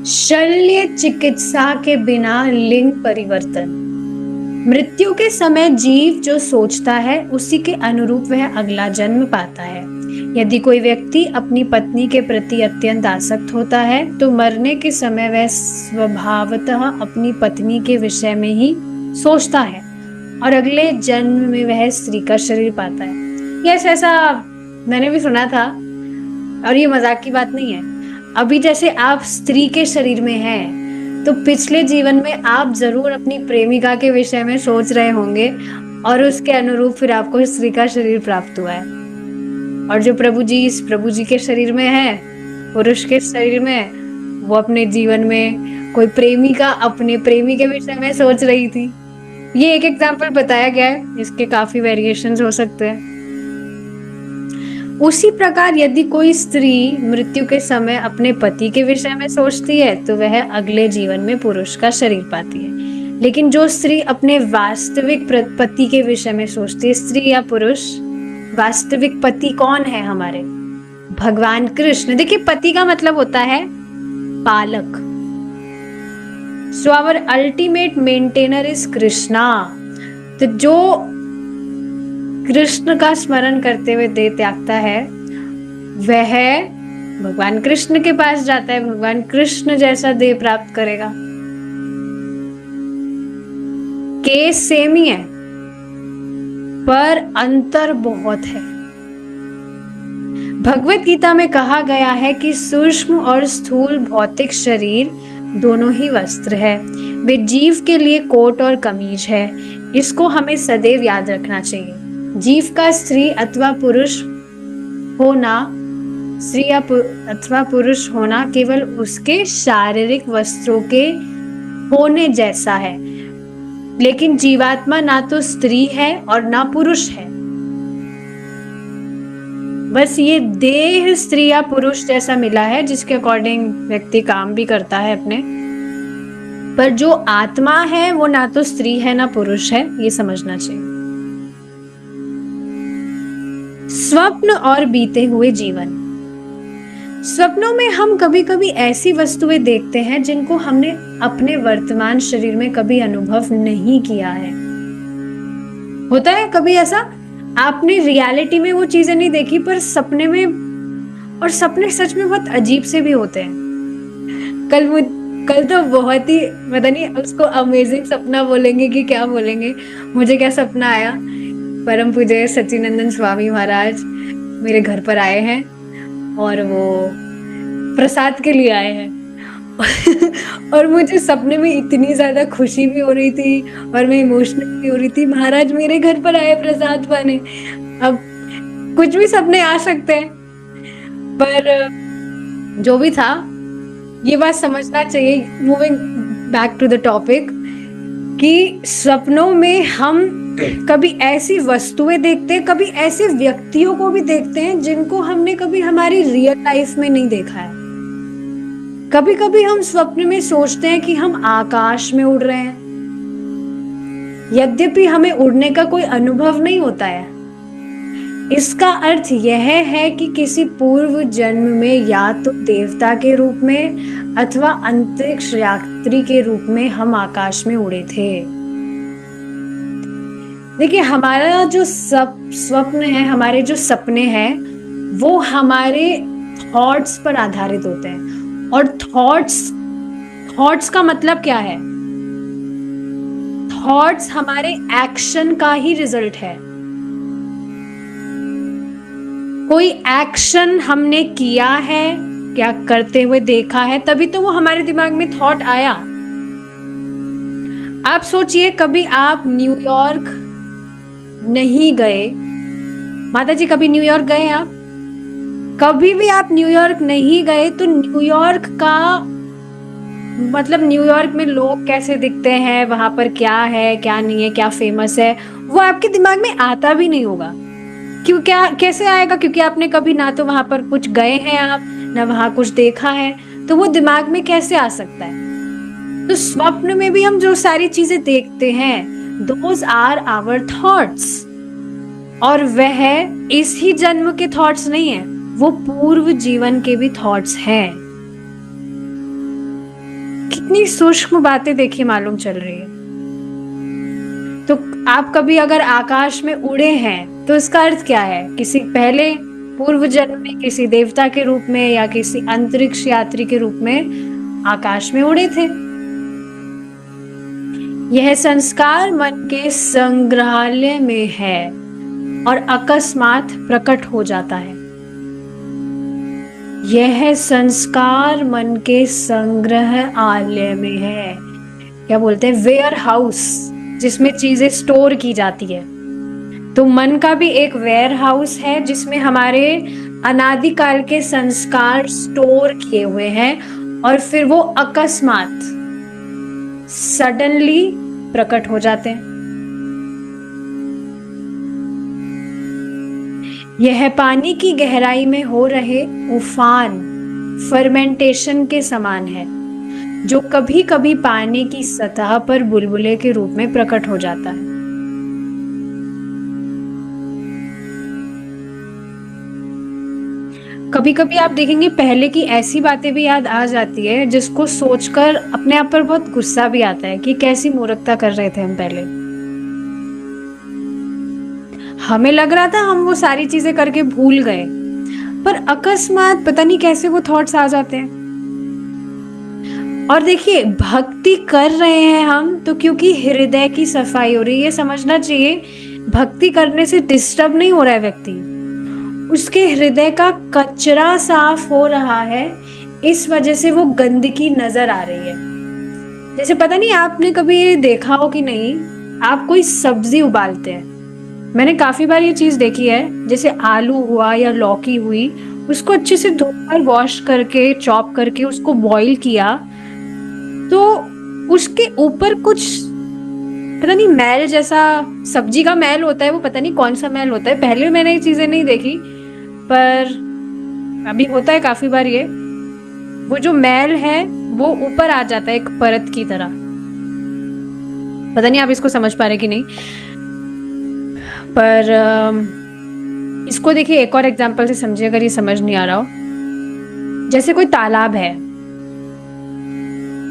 शल्य चिकित्सा के बिना लिंग परिवर्तन। मृत्यु के समय जीव जो सोचता है उसी के अनुरूप वह अगला जन्म पाता है। यदि कोई व्यक्ति अपनी पत्नी के प्रति अत्यंत आसक्त होता है तो मरने के समय वह स्वभावतः अपनी पत्नी के विषय में ही सोचता है और अगले जन्म में वह स्त्री का शरीर पाता है। यस, ऐसा मैंने भी सुना था और ये मजाक की बात नहीं है। अभी जैसे आप स्त्री के शरीर में हैं तो पिछले जीवन में आप जरूर अपनी प्रेमिका के विषय में सोच रहे होंगे और उसके अनुरूप फिर आपको स्त्री का शरीर प्राप्त हुआ है। और जो प्रभु जी के शरीर में है, पुरुष के शरीर में, वो अपने जीवन में कोई प्रेमिका अपने प्रेमी के विषय में सोच रही थी। ये एक एग्जाम्पल बताया गया है, इसके काफी वेरिएशंस हो सकते हैं। उसी प्रकार यदि कोई स्त्री मृत्यु के समय अपने पति के विषय में सोचती है तो वह अगले जीवन में पुरुष का शरीर पाती है। लेकिन जो स्त्री अपने वास्तविक पति के विषय में सोचती है, स्त्री या पुरुष, वास्तविक पति कौन है हमारे? भगवान कृष्ण। देखिए, पति का मतलब होता है पालक। So our ultimate maintainer is Krishna. तो जो कृष्ण का स्मरण करते हुए देह त्यागता है वह भगवान कृष्ण के पास जाता है, भगवान कृष्ण जैसा देह प्राप्त करेगा। केस सेम ही है पर अंतर बहुत है। भगवत गीता में कहा गया है कि सूक्ष्म और स्थूल भौतिक शरीर दोनों ही वस्त्र है। वे जीव के लिए कोट और कमीज है। इसको हमें सदैव याद रखना चाहिए। जीव का स्त्री अथवा पुरुष होना केवल उसके शारीरिक वस्त्रों के होने जैसा है, लेकिन जीवात्मा ना तो स्त्री है और ना पुरुष है। बस ये देह स्त्री या पुरुष जैसा मिला है जिसके अकॉर्डिंग व्यक्ति काम भी करता है अपने, पर जो आत्मा है वो ना तो स्त्री है ना पुरुष है, ये समझना चाहिए। स्वप्न और बीते हुए जीवन। स्वप्नों में हम कभी कभी ऐसी वस्तुएं देखते हैं जिनको हमने अपने वर्तमान शरीर में कभी अनुभव नहीं किया है। होता है कभी ऐसा, आपने रियलिटी में वो चीजें नहीं देखी पर सपने में, और सपने सच में बहुत अजीब से भी होते हैं। कल तो बहुत ही, पता नहीं उसको अमेजिंग सपना बोलेंगे कि क्या बोलेंगे, मुझे क्या सपना आया, परम पूज्य सच्चिदानंद स्वामी महाराज मेरे घर पर आए हैं और वो प्रसाद के लिए आए हैं और मुझे सपने में इतनी ज्यादा खुशी भी हो रही थी और मैं इमोशनल भी हो रही थी। महाराज मेरे घर पर आए प्रसाद पाने। अब कुछ भी सपने आ सकते हैं, पर जो भी था ये बात समझना चाहिए, moving back to the topic, कि सपनों में हम कभी ऐसी वस्तुएं देखते हैं, कभी ऐसे व्यक्तियों को भी देखते हैं जिनको हमने कभी हमारी रियल लाइफ में नहीं देखा है। कभी कभी हम स्वप्न में सोचते हैं कि हम आकाश में उड़ रहे हैं, यद्यपि हमें उड़ने का कोई अनुभव नहीं होता है। इसका अर्थ यह है कि किसी पूर्व जन्म में या तो देवता के रूप में अथवा अंतरिक्ष यात्री के रूप में हम आकाश में उड़े थे। देखिए, हमारा जो स्वप्न है, हमारे जो सपने हैं, वो हमारे थॉट्स पर आधारित होते हैं। और थॉट्स का मतलब क्या है? थॉट्स हमारे एक्शन का ही रिजल्ट है। कोई एक्शन हमने किया है, क्या करते हुए देखा है, तभी तो वो हमारे दिमाग में थॉट आया। आप सोचिए, कभी आप न्यूयॉर्क नहीं गए, माता जी कभी न्यूयॉर्क गए आप? कभी भी आप न्यूयॉर्क नहीं गए तो न्यूयॉर्क का मतलब, न्यूयॉर्क में लोग कैसे दिखते हैं, वहां पर क्या है क्या नहीं है, क्या फेमस है, वो आपके दिमाग में आता भी नहीं होगा। क्यों, क्या कैसे आएगा? क्योंकि आपने कभी ना तो वहां पर कुछ गए हैं आप, ना वहां कुछ देखा है, तो वो दिमाग में कैसे आ सकता है? तो स्वप्न में भी हम जो सारी चीजें देखते हैं, दोज आर आवर थॉट्स, और वह इस ही जन्म के थॉट्स नहीं है, वो पूर्व जीवन के भी थॉट्स हैं। कितनी सूक्ष्म बातें देखिए मालूम चल रही है। तो आप कभी अगर आकाश में उड़े हैं तो इसका अर्थ क्या है? किसी पहले पूर्व जन्म में किसी देवता के रूप में या किसी अंतरिक्ष यात्री के रूप में आकाश में उड़े थे। यह संस्कार मन के संग्रहालय में है और अकस्मात प्रकट हो जाता है। यह संस्कार मन के संग्रहालय में है, क्या बोलते हैं, वेयर हाउस, जिसमें चीजें स्टोर की जाती है। तो मन का भी एक वेयर हाउस है जिसमें हमारे अनादिकाल के संस्कार स्टोर किए हुए हैं और फिर वो अकस्मात सडनली प्रकट हो जाते हैं। यह पानी की गहराई में हो रहे उफान फर्मेंटेशन के समान है, जो कभी कभी पानी की सतह पर बुलबुले के रूप में प्रकट हो जाता है। कभी कभी आप देखेंगे पहले की ऐसी बातें भी याद आ जाती है जिसको सोचकर अपने आप पर बहुत गुस्सा भी आता है कि कैसी मूर्खता कर रहे थे हम पहले। हमें लग रहा था हम वो सारी चीजें करके भूल गए, पर अकस्मात पता नहीं कैसे वो थॉट्स आ जाते हैं। और देखिए भक्ति कर रहे हैं हम तो क्योंकि हृदय की सफाई हो रही है। ये समझना चाहिए भक्ति करने से डिस्टर्ब नहीं हो रहा है व्यक्ति, उसके हृदय का कचरा साफ हो रहा है, इस वजह से वो गंदगी नजर आ रही है। जैसे पता नहीं आपने कभी ये देखा हो कि नहीं, आप कोई सब्जी उबालते हैं, मैंने काफी बार ये चीज देखी है, जैसे आलू हुआ या लौकी हुई, उसको अच्छे से धोकर वॉश करके चॉप करके उसको बॉईल किया तो उसके ऊपर कुछ पता नहीं मैल जैसा, सब्जी का मैल होता है, वो पता नहीं कौन सा मैल होता है, पहले मैंने ये चीजें नहीं देखी पर अभी होता है काफी बार। ये वो जो मैल है वो ऊपर आ जाता है एक परत की तरह। पता नहीं आप इसको समझ पा रहे कि नहीं, पर इसको देखिए एक और एग्जांपल से समझिए अगर ये समझ नहीं आ रहा हो। जैसे कोई तालाब है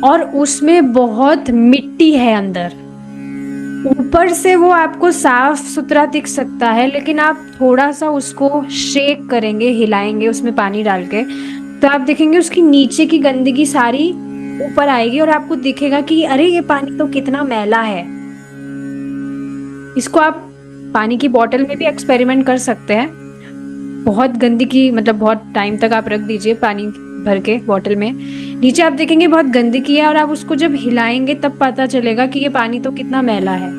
और उसमें बहुत मिट्टी है अंदर, ऊपर से वो आपको साफ सुथरा दिख सकता है, लेकिन आप थोड़ा सा उसको शेक करेंगे, हिलाएंगे उसमें पानी डाल के, तो आप देखेंगे उसकी नीचे की गंदगी सारी ऊपर आएगी और आपको दिखेगा कि अरे ये पानी तो कितना मैला है। इसको आप पानी की बोतल में भी एक्सपेरिमेंट कर सकते हैं। बहुत गंदगी, मतलब बहुत टाइम तक आप रख दीजिए पानी भर के बोतल में, नीचे आप देखेंगे बहुत गंदगी है और आप उसको जब हिलाएंगे तब पता चलेगा कि ये पानी तो कितना मैला है।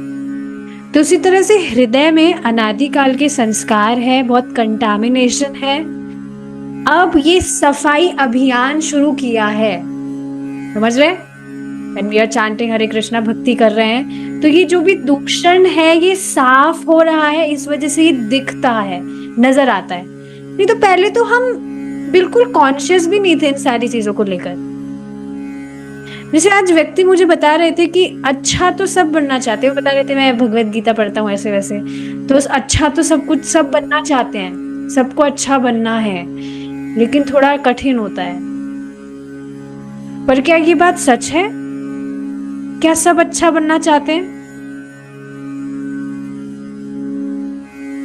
तो उसी तरह से हृदय में अनादिकाल के संस्कार है, बहुत कंटामिनेशन है। अब ये सफाई अभियान शुरू किया है, समझ रहे? When we are chanting हरे कृष्णा, भक्ति कर रहे हैं, तो ये जो भी दूषण है ये साफ हो रहा है, इस वजह से ये दिखता है, नजर आता है। नहीं तो पहले तो हम बिल्कुल कॉन्शियस भी नहीं थे इन सारी चीजों को लेकर। जैसे आज व्यक्ति मुझे बता रहे थे कि अच्छा तो सब बनना चाहते हैं, वो बता रहे थे मैं भगवत गीता पढ़ता हूँ ऐसे वैसे, तो अच्छा तो सब कुछ सब बनना चाहते हैं, सबको अच्छा बनना है, लेकिन थोड़ा कठिन होता है। पर क्या ये बात सच है? क्या सब अच्छा बनना चाहते हैं?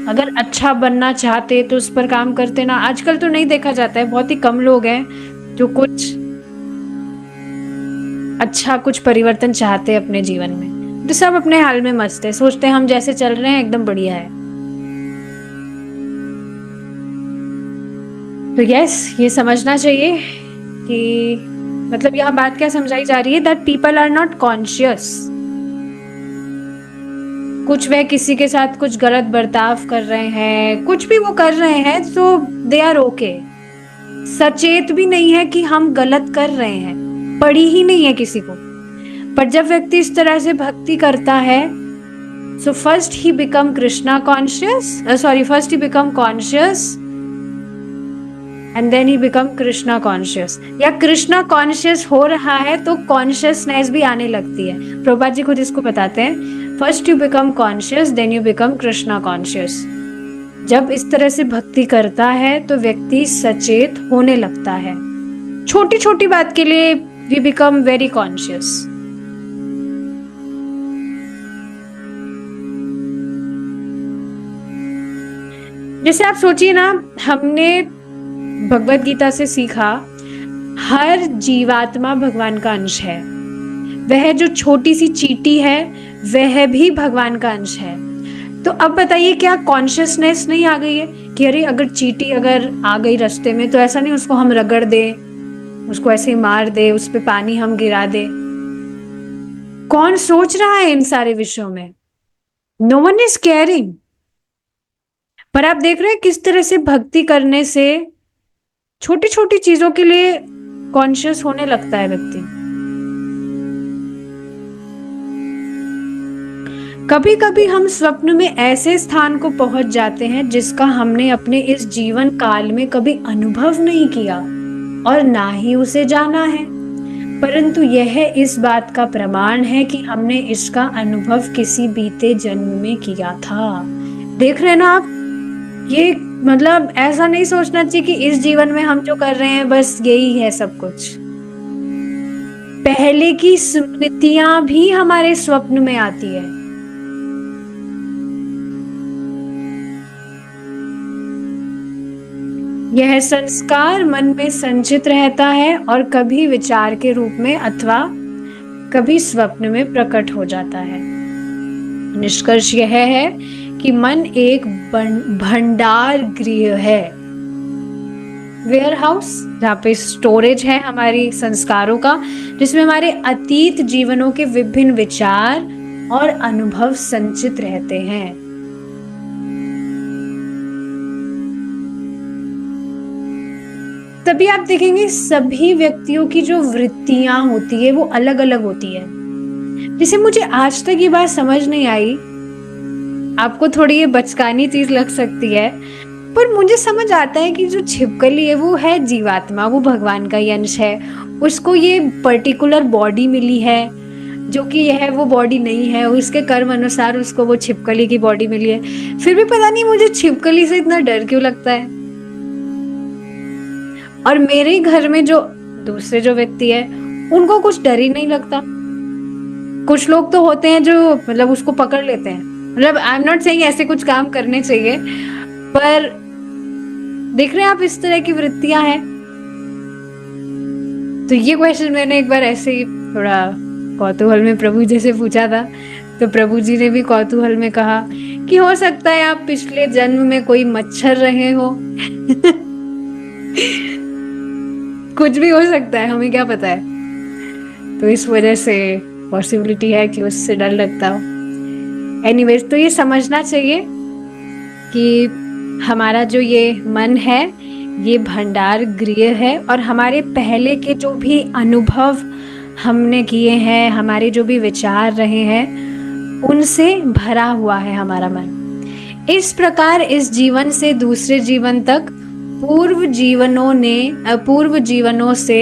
अगर अच्छा बनना चाहते तो उस पर काम करते ना। आजकल तो नहीं देखा जाता है, बहुत ही कम लोग हैं जो कुछ अच्छा, कुछ परिवर्तन चाहते हैं अपने जीवन में। तो सब अपने हाल में मस्त है, सोचते हैं हम जैसे चल रहे हैं एकदम बढ़िया है। तो यस, ये समझना चाहिए कि मतलब यह बात क्या समझाई जा रही है, that people are not conscious. कुछ वह किसी के साथ कुछ गलत बर्ताव कर रहे हैं, कुछ भी वो कर रहे हैं, तो दे आर ओके, सचेत भी नहीं है कि हम गलत कर रहे हैं, पड़ी ही नहीं है किसी को। पर जब व्यक्ति इस तरह से भक्ति करता है, so first he become Krishna conscious, first he become conscious and then he become Krishna conscious, या कृष्णा कॉन्शियस हो रहा है तो कॉन्शियसनेस भी आने लगती है। प्रभुपाद जी खुद इसको बताते हैं, first you become conscious then you become Krishna conscious. जब इस तरह से भक्ति करता है तो व्यक्ति सचेत होने लगता है। छोटी छोटी बात के लिए वी बिकम वेरी कॉन्शियस। जैसे आप सोचिए ना, हमने भगवत गीता से सीखा हर जीवात्मा भगवान का अंश है। वह जो छोटी सी चींटी है वह भी भगवान का अंश है। तो अब बताइए, क्या कॉन्शियसनेस नहीं आ गई है कि अरे अगर चींटी अगर आ गई रास्ते में तो ऐसा नहीं उसको हम रगड़ दे, उसको ऐसे ही मार दे, उस पे पानी हम गिरा दे। कौन सोच रहा है इन सारे विषयों में? No one is caring. पर आप देख रहे हैं किस तरह से भक्ति करने से छोटी छोटी चीजों के लिए कॉन्शियस होने लगता है व्यक्ति। कभी कभी हम स्वप्न में ऐसे स्थान को पहुंच जाते हैं जिसका हमने अपने इस जीवन काल में कभी अनुभव नहीं किया और ना ही उसे जाना है, परंतु यह इस बात का प्रमाण है कि हमने इसका अनुभव किसी बीते जन्म में किया था। देख रहे हैं ना आप, ये मतलब ऐसा नहीं सोचना चाहिए कि इस जीवन में हम जो कर रहे हैं बस यही है सब कुछ। पहले की स्मृतियां भी हमारे स्वप्न में आती है। यह संस्कार मन में संचित रहता है और कभी विचार के रूप में अथवा कभी स्वप्न में प्रकट हो जाता है। निष्कर्ष यह है कि मन एक भंडार गृह है, वेयर हाउस, जहाँ पे स्टोरेज है हमारी संस्कारों का, जिसमें हमारे अतीत जीवनों के विभिन्न विचार और अनुभव संचित रहते हैं। तभी आप देखेंगे सभी व्यक्तियों की जो वृत्तियां होती है वो अलग अलग होती है। जैसे मुझे आज तक ये बात समझ नहीं आई, आपको थोड़ी ये बचकानी चीज लग सकती है, पर मुझे समझ आता है कि जो छिपकली है वो है जीवात्मा, वो भगवान का ही अंश है। उसको ये पर्टिकुलर बॉडी मिली है जो कि यह वो बॉडी नहीं है, उसके कर्म अनुसार उसको वो छिपकली की बॉडी मिली है। फिर भी पता नहीं मुझे छिपकली से इतना डर क्यों लगता है। और मेरे घर में जो दूसरे जो व्यक्ति है उनको कुछ डर ही नहीं लगता। कुछ लोग तो होते हैं जो मतलब उसको पकड़ लेते हैं। मतलब आई एम नॉट सेइंग ऐसे कुछ काम करने चाहिए, पर देख रहे हैं आप इस तरह की वृत्तियां हैं। तो ये क्वेश्चन मैंने एक बार ऐसे ही थोड़ा कौतूहल में प्रभु जी से पूछा था, तो प्रभु जी ने भी कौतूहल में कहा कि हो सकता है आप पिछले जन्म में कोई मच्छर रहे हो। कुछ भी हो सकता है, हमें क्या पता है। तो इस वजह से पॉसिबिलिटी है कि उससे डर लगता हो। एनीवेज, तो ये समझना चाहिए कि हमारा जो ये मन है ये भंडार गृह है और हमारे पहले के जो भी अनुभव हमने किए हैं, हमारे जो भी विचार रहे हैं, उनसे भरा हुआ है हमारा मन। इस प्रकार इस जीवन से दूसरे जीवन तक, पूर्व जीवनों से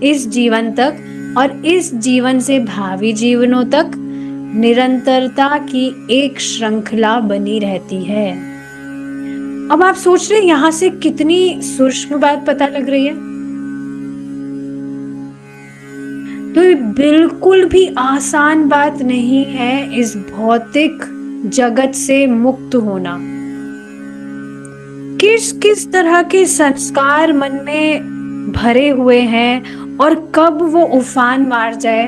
इस जीवन तक और इस जीवन से भावी जीवनों तक निरंतरता की एक श्रृंखला बनी रहती है। अब आप सोच रहे हैं यहां से कितनी सूक्ष्म बात पता लग रही है। तो ये बिल्कुल भी आसान बात नहीं है इस भौतिक जगत से मुक्त होना। किस किस तरह के संस्कार मन में भरे हुए हैं और कब वो उफान मार जाए,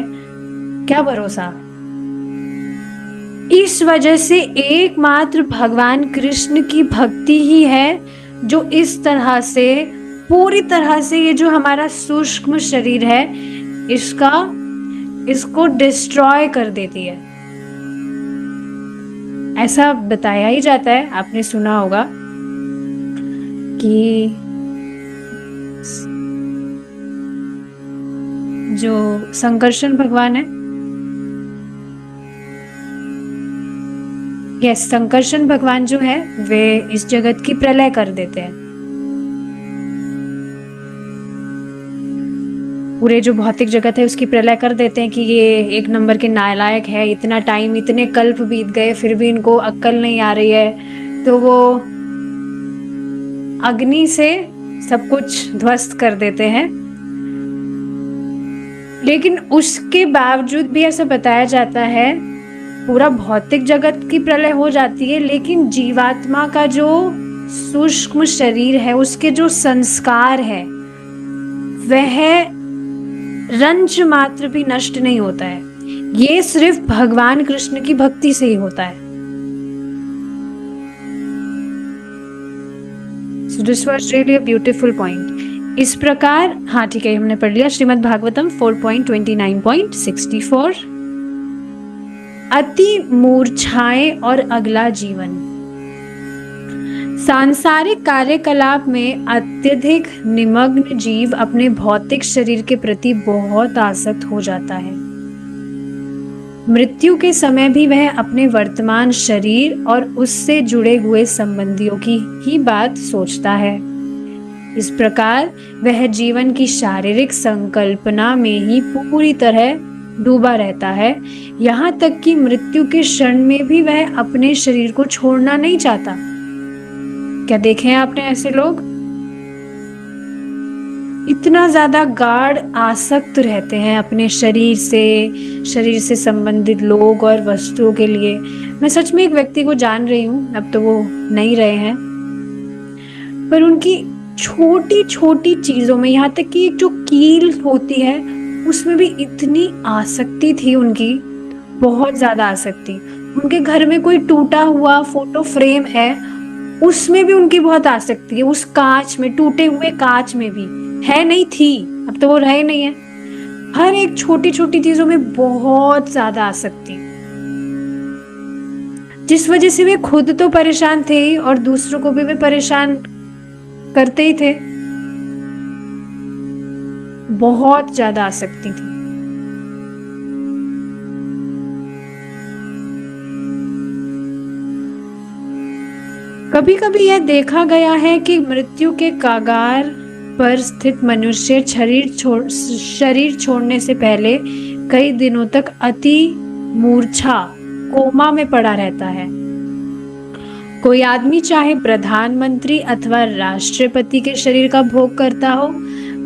क्या भरोसा। इस वजह से एकमात्र भगवान कृष्ण की भक्ति ही है जो इस तरह से पूरी तरह से ये जो हमारा सूक्ष्म शरीर है इसको डिस्ट्रॉय कर देती है। ऐसा बताया ही जाता है, आपने सुना होगा कि जो संकर्षण भगवान है, यस, संकर्षण भगवान जो है वे इस जगत की प्रलय कर देते हैं। पूरे जो भौतिक जगत है उसकी प्रलय कर देते हैं कि ये एक नंबर के नालायक है, इतना टाइम, इतने कल्प बीत गए फिर भी इनको अक्ल नहीं आ रही है। तो वो अग्नि से सब कुछ ध्वस्त कर देते हैं। लेकिन उसके बावजूद भी ऐसा बताया जाता है, पूरा भौतिक जगत की प्रलय हो जाती है, लेकिन जीवात्मा का जो सूक्ष्म शरीर है, उसके जो संस्कार है, वह रंच मात्र भी नष्ट नहीं होता है। ये सिर्फ भगवान कृष्ण की भक्ति से ही होता है। So this was really a beautiful point। इस प्रकार, हाँ ठीक है, हमने पढ़ लिया श्रीमद् भागवतम 4.29.64। अति मूर्छाएं और अगला जीवन। सांसारिक कार्यकलाप में अत्यधिक निमग्न जीव अपने भौतिक शरीर के प्रति बहुत आसक्त हो जाता है। मृत्यु के समय भी वह अपने वर्तमान शरीर और उससे जुड़े हुए संबंधियों की ही बात सोचता है। इस प्रकार वह जीवन की शारीरिक संकल्पना में ही पूरी तरह डूबा रहता है, यहाँ तक कि मृत्यु के क्षण में भी वह अपने शरीर को छोड़ना नहीं चाहता। क्या देखे हैं आपने ऐसे लोग? इतना ज्यादा गाढ़ आसक्त रहते हैं अपने शरीर से संबंधित लोग और वस्तुओं के लिए। मैं सच में एक व्यक्ति को जान रही हूँ, अब तो वो नहीं रहे हैं, पर उनकी छोटी छोटी चीजों में, यहाँ तक कि एक जो कील होती है उसमें भी इतनी आसक्ति थी उनकी, बहुत ज्यादा आसक्ति। उनके घर में कोई टूटा हुआ फोटो फ्रेम है, उसमें भी उनकी बहुत आसक्ति है। उस कांच में, टूटे हुए कांच में भी है, नहीं थी, अब तो वो रहे नहीं है। हर एक छोटी छोटी चीजों में बहुत ज्यादा आसक्ति, जिस वजह से वे खुद तो परेशान थे और दूसरों को भी वे परेशान करते ही थे। बहुत ज्यादा आसक्ति थी। कभी कभी यह देखा गया है कि मृत्यु के कागार पर स्थित मनुष्य शरीर छोड़ने से पहले कई दिनों तक अति मूर्छा, कोमा में पड़ा रहता है। कोई आदमी चाहे प्रधानमंत्री अथवा राष्ट्रपति के शरीर का भोग करता हो,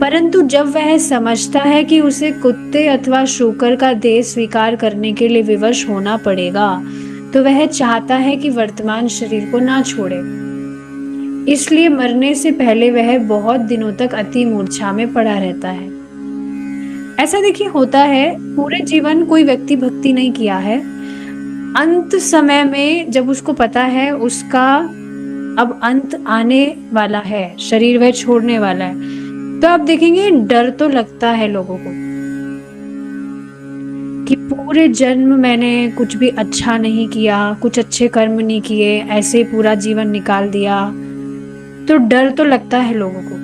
परंतु जब वह समझता है कि उसे कुत्ते अथवा शूकर का देह स्वीकार करने के लिए विवश होना पड़ेगा, तो वह चाहता है कि वर्तमान शरीर को ना छोड़े। इसलिए मरने से पहले वह बहुत दिनों तक अति मूर्छा में पड़ा रहता है। ऐसा देखिए होता है, पूरे जीवन कोई व्यक्ति भक्ति नहीं किया है, अंत समय में जब उसको पता है उसका अब अंत आने वाला है, शरीर वह छोड़ने वाला है, तो आप देखेंगे डर तो लगता है लोगों को कि पूरे जन्म मैंने कुछ भी अच्छा नहीं किया, कुछ अच्छे कर्म नहीं किए, ऐसे पूरा जीवन निकाल दिया, तो डर तो लगता है लोगों को।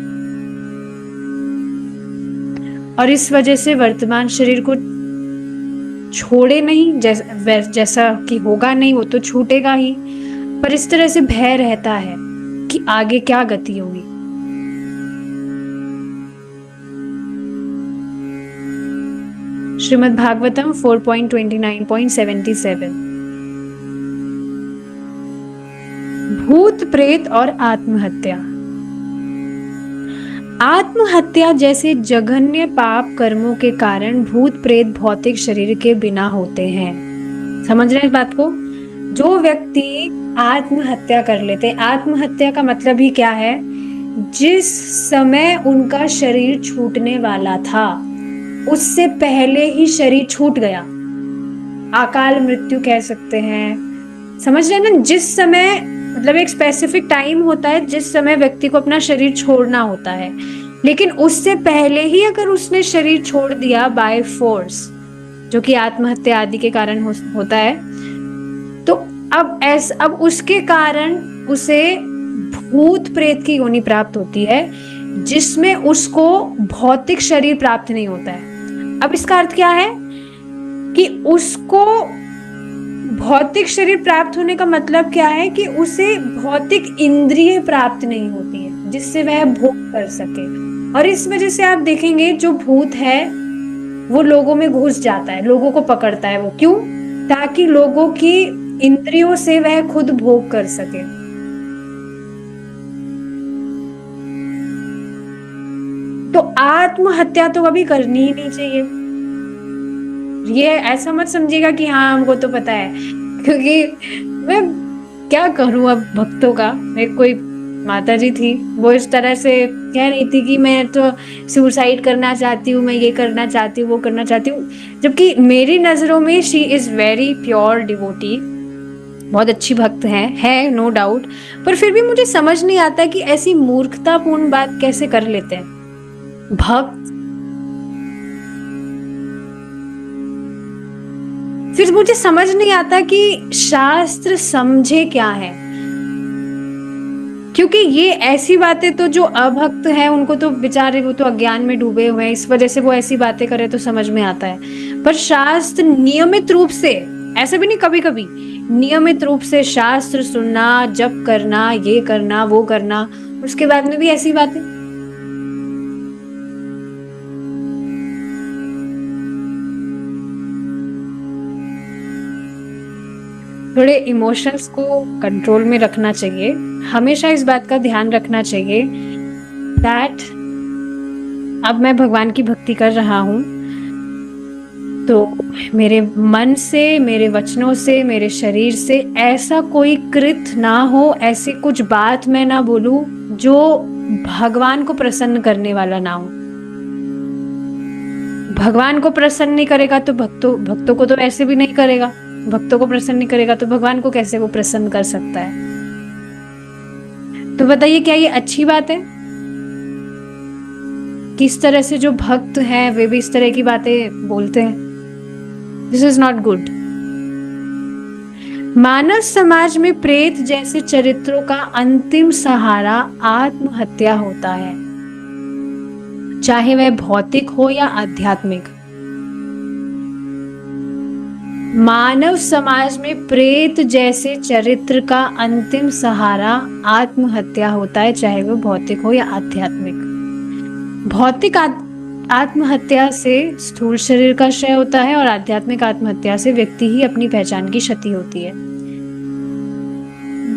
और इस वजह से वर्तमान शरीर को छोड़े नहीं, जैसा कि होगा नहीं, वो तो छूटेगा ही, पर इस तरह से भय रहता है कि आगे क्या गति होगी। श्रीमद् भागवतम 4.29.77। भूत प्रेत और आत्महत्या। आत्महत्या जैसे जघन्य पाप कर्मों के कारण भूत प्रेत भौतिक शरीर के बिना होते हैं। समझ रहे हैं इस बात को? जो व्यक्ति आत्महत्या कर लेते, आत्महत्या का मतलब ही क्या है? जिस समय उनका शरीर छूटने वाला था उससे पहले ही शरीर छूट गया, अकाल मृत्यु कह सकते हैं। समझ रहे हैं ना? जिस समय, मतलब एक स्पेसिफिक टाइम होता है जिस समय व्यक्ति को अपना शरीर छोड़ना होता है, लेकिन उससे पहले ही अगर उसने शरीर छोड़ दिया बाय फोर्स, जो कि आत्महत्या आदि के कारण होता है, तो अब उसके कारण उसे भूत प्रेत की योनि प्राप्त होती है, जिसमें उसको भौतिक शरीर प्राप्त नहीं होता है। अब इसका अर्थ क्या है कि उसको भौतिक शरीर प्राप्त होने का मतलब क्या है कि उसे भौतिक इंद्रिय प्राप्त नहीं होती है जिससे वह भोग कर सके। और इस वजह से आप देखेंगे जो भूत है वो लोगों में घुस जाता है, लोगों को पकड़ता है। वो क्यों? ताकि लोगों की इंद्रियों से वह खुद भोग कर सके। तो आत्महत्या तो कभी करनी ही नहीं चाहिए। ये ऐसा मत समझिएगा कि हाँ हमको तो पता है, क्योंकि मैं क्या करूँ अब भक्तों का। एक कोई माता जी थी, वो इस तरह से कह रही थी कि मैं तो सुसाइड करना चाहती हूँ, मैं ये करना चाहती हूँ, वो करना चाहती हूँ, जबकि मेरी नजरों में she is very pure devotee, बहुत अच्छी भक्त है नो डाउट। पर फिर भी मुझे समझ नहीं आता कि ऐसी मूर्खतापूर्ण बात कैसे कर लेते हैं भक्त। फिर मुझे समझ नहीं आता कि शास्त्र समझे क्या है, क्योंकि ये ऐसी बातें तो जो अभक्त है उनको तो बेचारे, वो तो अज्ञान में डूबे हुए हैं, इस वजह से वो ऐसी बातें करे तो समझ में आता है। पर शास्त्र नियमित रूप से, ऐसा भी नहीं कभी कभी, नियमित रूप से शास्त्र सुनना, जप करना, ये करना, वो करना, उसके बाद में भी ऐसी बातें। थोड़े इमोशंस को कंट्रोल में रखना चाहिए, हमेशा इस बात का ध्यान रखना चाहिए दैट अब मैं भगवान की भक्ति कर रहा हूं, तो मेरे मन से, मेरे वचनों से, मेरे शरीर से ऐसा कोई कृत ना हो, ऐसी कुछ बात मैं ना बोलूं जो भगवान को प्रसन्न करने वाला ना हो। भगवान को प्रसन्न नहीं करेगा तो भक्तों को तो ऐसे भी नहीं करेगा, भक्तों को प्रसन्न नहीं करेगा तो भगवान को कैसे वो प्रसन्न कर सकता है। तो बताइए, क्या ये अच्छी बात है? किस तरह से जो भक्त हैं वे भी इस तरह की बातें बोलते हैं। This is not good. मानव समाज में प्रेत जैसे चरित्रों का अंतिम सहारा आत्महत्या होता है, चाहे वह भौतिक हो या आध्यात्मिक। मानव समाज में प्रेत जैसे चरित्र का अंतिम सहारा आत्महत्या होता है, चाहे वह भौतिक हो या आध्यात्मिक। भौतिक आत्महत्या से स्थूल शरीर का क्षय होता है और आध्यात्मिक आत्महत्या से व्यक्ति ही अपनी पहचान की क्षति होती है।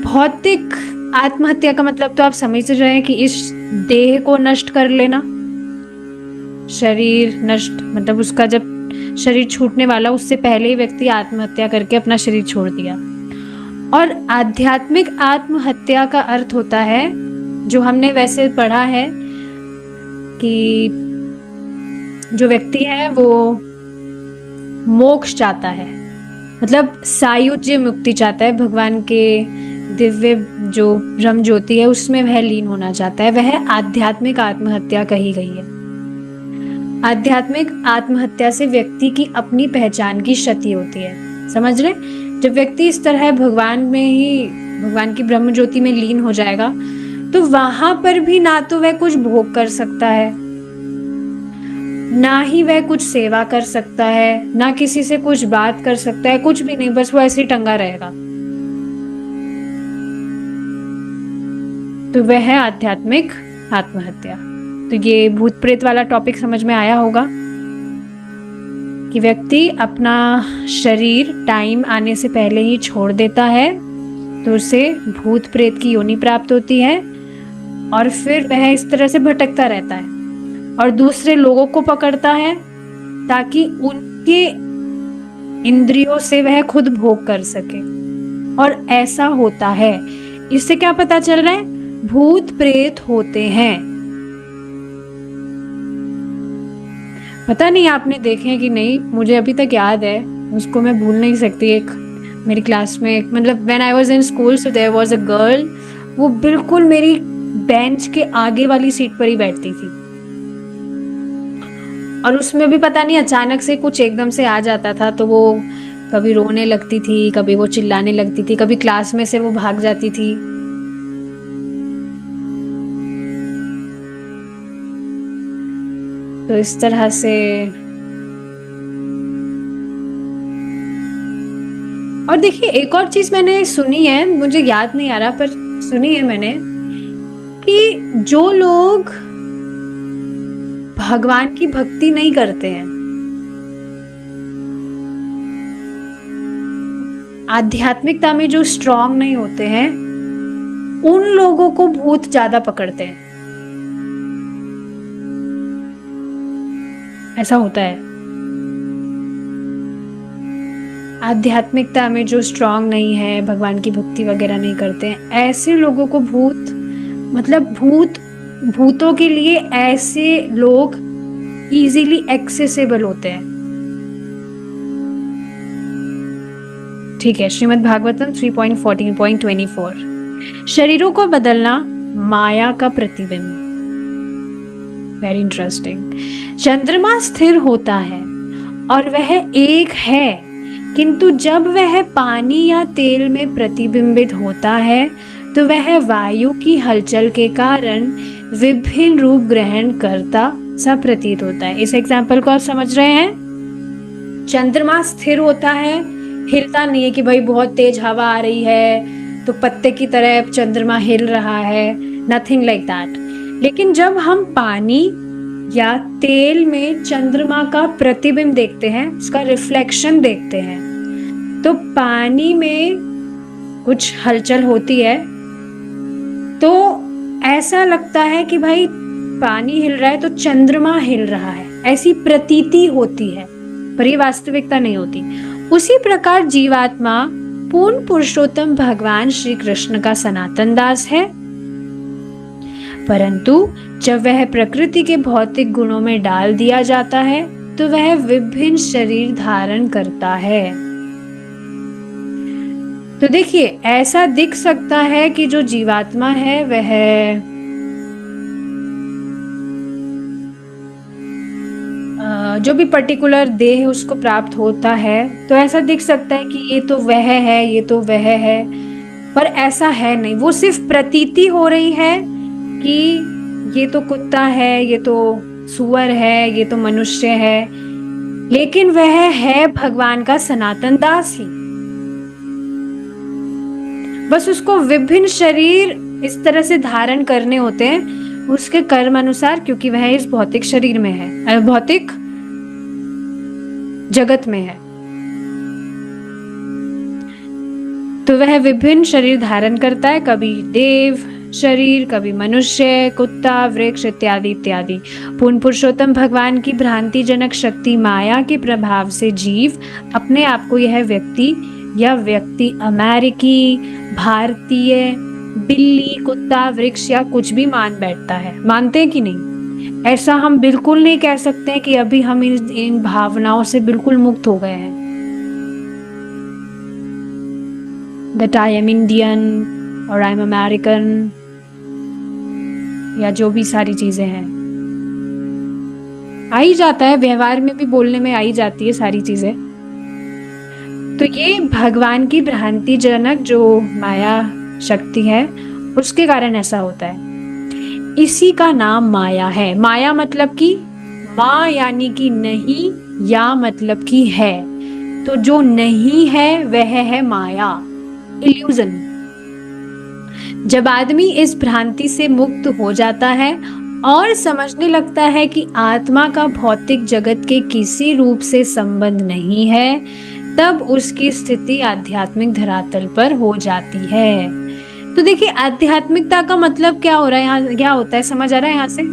भौतिक आत्महत्या का मतलब तो आप समझ रहे हैं कि इस देह को नष्ट कर लेना, शरीर नष्ट मतलब उसका जब शरीर छूटने वाला उससे पहले ही व्यक्ति आत्महत्या करके अपना शरीर छोड़ दिया। और आध्यात्मिक आत्महत्या का अर्थ होता है, जो हमने वैसे पढ़ा है कि जो व्यक्ति है वो मोक्ष चाहता है, मतलब सायुज्य मुक्ति चाहता है, भगवान के दिव्य जो ब्रह्म ज्योति है उसमें वह लीन होना चाहता है, वह आध्यात्मिक आत्महत्या कही गई है। आध्यात्मिक आत्महत्या से व्यक्ति की अपनी पहचान की क्षति होती है, समझ रहे? जब व्यक्ति इस तरह भगवान में ही, भगवान की ब्रह्म ज्योति में लीन हो जाएगा तो वहां पर भी ना तो वह कुछ भोग कर सकता है, ना ही वह कुछ सेवा कर सकता है, ना किसी से कुछ बात कर सकता है, कुछ भी नहीं, बस वो ऐसे ही टंगा रहेगा। तो वह है आध्यात्मिक आत्महत्या। तो ये भूत प्रेत वाला टॉपिक समझ में आया होगा कि व्यक्ति अपना शरीर टाइम आने से पहले ही छोड़ देता है तो उसे भूत प्रेत की योनि प्राप्त होती है, और फिर वह इस तरह से भटकता रहता है और दूसरे लोगों को पकड़ता है ताकि उनके इंद्रियों से वह खुद भोग कर सके। और ऐसा होता है। इससे क्या पता चल रहा है? भूत प्रेत होते हैं। पता नहीं आपने देखे हैं कि नहीं, मुझे अभी तक याद है, उसको मैं भूल नहीं सकती। एक मेरी क्लास में, मतलब when I was in school, so there was a girl, वो बिल्कुल मेरी बेंच के आगे वाली सीट पर ही बैठती थी, और उसमें भी पता नहीं अचानक से कुछ एकदम से आ जाता था, तो वो कभी रोने लगती थी, कभी वो चिल्लाने लगती थी, कभी क्लास में से वो भाग जाती थी। तो इस तरह से। और देखिए, एक और चीज मैंने सुनी है, मुझे याद नहीं आ रहा पर सुनी है मैंने, कि जो लोग भगवान की भक्ति नहीं करते हैं, आध्यात्मिकता में जो स्ट्रांग नहीं होते हैं, उन लोगों को भूत ज्यादा पकड़ते हैं। ऐसा होता है। आध्यात्मिकता में जो स्ट्रांग नहीं है, भगवान की भक्ति वगैरह नहीं करते हैं, ऐसे लोगों को भूतों के लिए ऐसे लोग इजीली एक्सेसिबल होते हैं। ठीक है, श्रीमद् भागवतम 3.14.24। शरीरों को बदलना माया का प्रतिबिंब। Very interesting. चंद्रमा स्थिर होता है और वह एक है, किंतु जब वह पानी या तेल में प्रतिबिंबित होता है तो वह वायु की हलचल के कारण विभिन्न रूप ग्रहण करता सा प्रतीत होता है। इस एग्जाम्पल को आप समझ रहे हैं? चंद्रमा स्थिर होता है, हिलता नहीं है कि भाई बहुत तेज हवा आ रही है तो पत्ते की तरह चंद्रमा हिल रहा है, नथिंग लाइक दैट। लेकिन जब हम पानी या तेल में चंद्रमा का प्रतिबिंब देखते हैं, उसका रिफ्लेक्शन देखते हैं, तो पानी में कुछ हलचल होती है तो ऐसा लगता है कि भाई पानी हिल रहा है तो चंद्रमा हिल रहा है, ऐसी प्रतीति होती है, पर ये वास्तविकता नहीं होती। उसी प्रकार जीवात्मा पूर्ण पुरुषोत्तम भगवान श्री कृष्ण का सनातन दास है, परंतु जब वह प्रकृति के भौतिक गुणों में डाल दिया जाता है तो वह विभिन्न शरीर धारण करता है। तो देखिए, ऐसा दिख सकता है कि जो जीवात्मा है वह जो भी पर्टिकुलर देह उसको प्राप्त होता है तो ऐसा दिख सकता है कि ये तो वह है, ये तो वह है, पर ऐसा है नहीं। वो सिर्फ प्रतीति हो रही है कि ये तो कुत्ता है, ये तो सुअर है, ये तो मनुष्य है, लेकिन वह है भगवान का सनातन दास ही। बस उसको विभिन्न शरीर इस तरह से धारण करने होते हैं उसके कर्म अनुसार, क्योंकि वह इस भौतिक शरीर में है, भौतिक जगत में है, तो वह विभिन्न शरीर धारण करता है, कभी देव शरीर, कभी मनुष्य, कुत्ता, वृक्ष इत्यादि इत्यादि। पूर्ण पुरुषोत्तम भगवान की भ्रांति जनक शक्ति माया के प्रभाव से जीव अपने आप को यह व्यक्ति या व्यक्ति अमेरिकी, भारतीय, बिल्ली, कुत्ता, वृक्ष या कुछ भी मान बैठता है। मानते हैं कि नहीं? ऐसा हम बिल्कुल नहीं कह सकते हैं कि अभी हम इन भावनाओं से बिल्कुल मुक्त हो गए हैं। That I am Indian और I am American या जो भी सारी चीजें हैं, आ ही जाता है, व्यवहार में भी बोलने में आ ही जाती है सारी चीजें। तो ये भगवान की भ्रांति जनक जो माया शक्ति है उसके कारण ऐसा होता है। इसी का नाम माया है। माया मतलब कि माँ यानी कि नहीं, या मतलब कि है, तो जो नहीं है वह है माया, इल्यूजन। जब आदमी इस भ्रांति से मुक्त हो जाता है और समझने लगता है कि आत्मा का भौतिक जगत के किसी रूप से संबंध नहीं है, तब उसकी स्थिति आध्यात्मिक धरातल पर हो जाती है। तो देखिए, आध्यात्मिकता का मतलब क्या हो रहा है, यहाँ क्या होता है, समझ आ रहा है यहाँ से?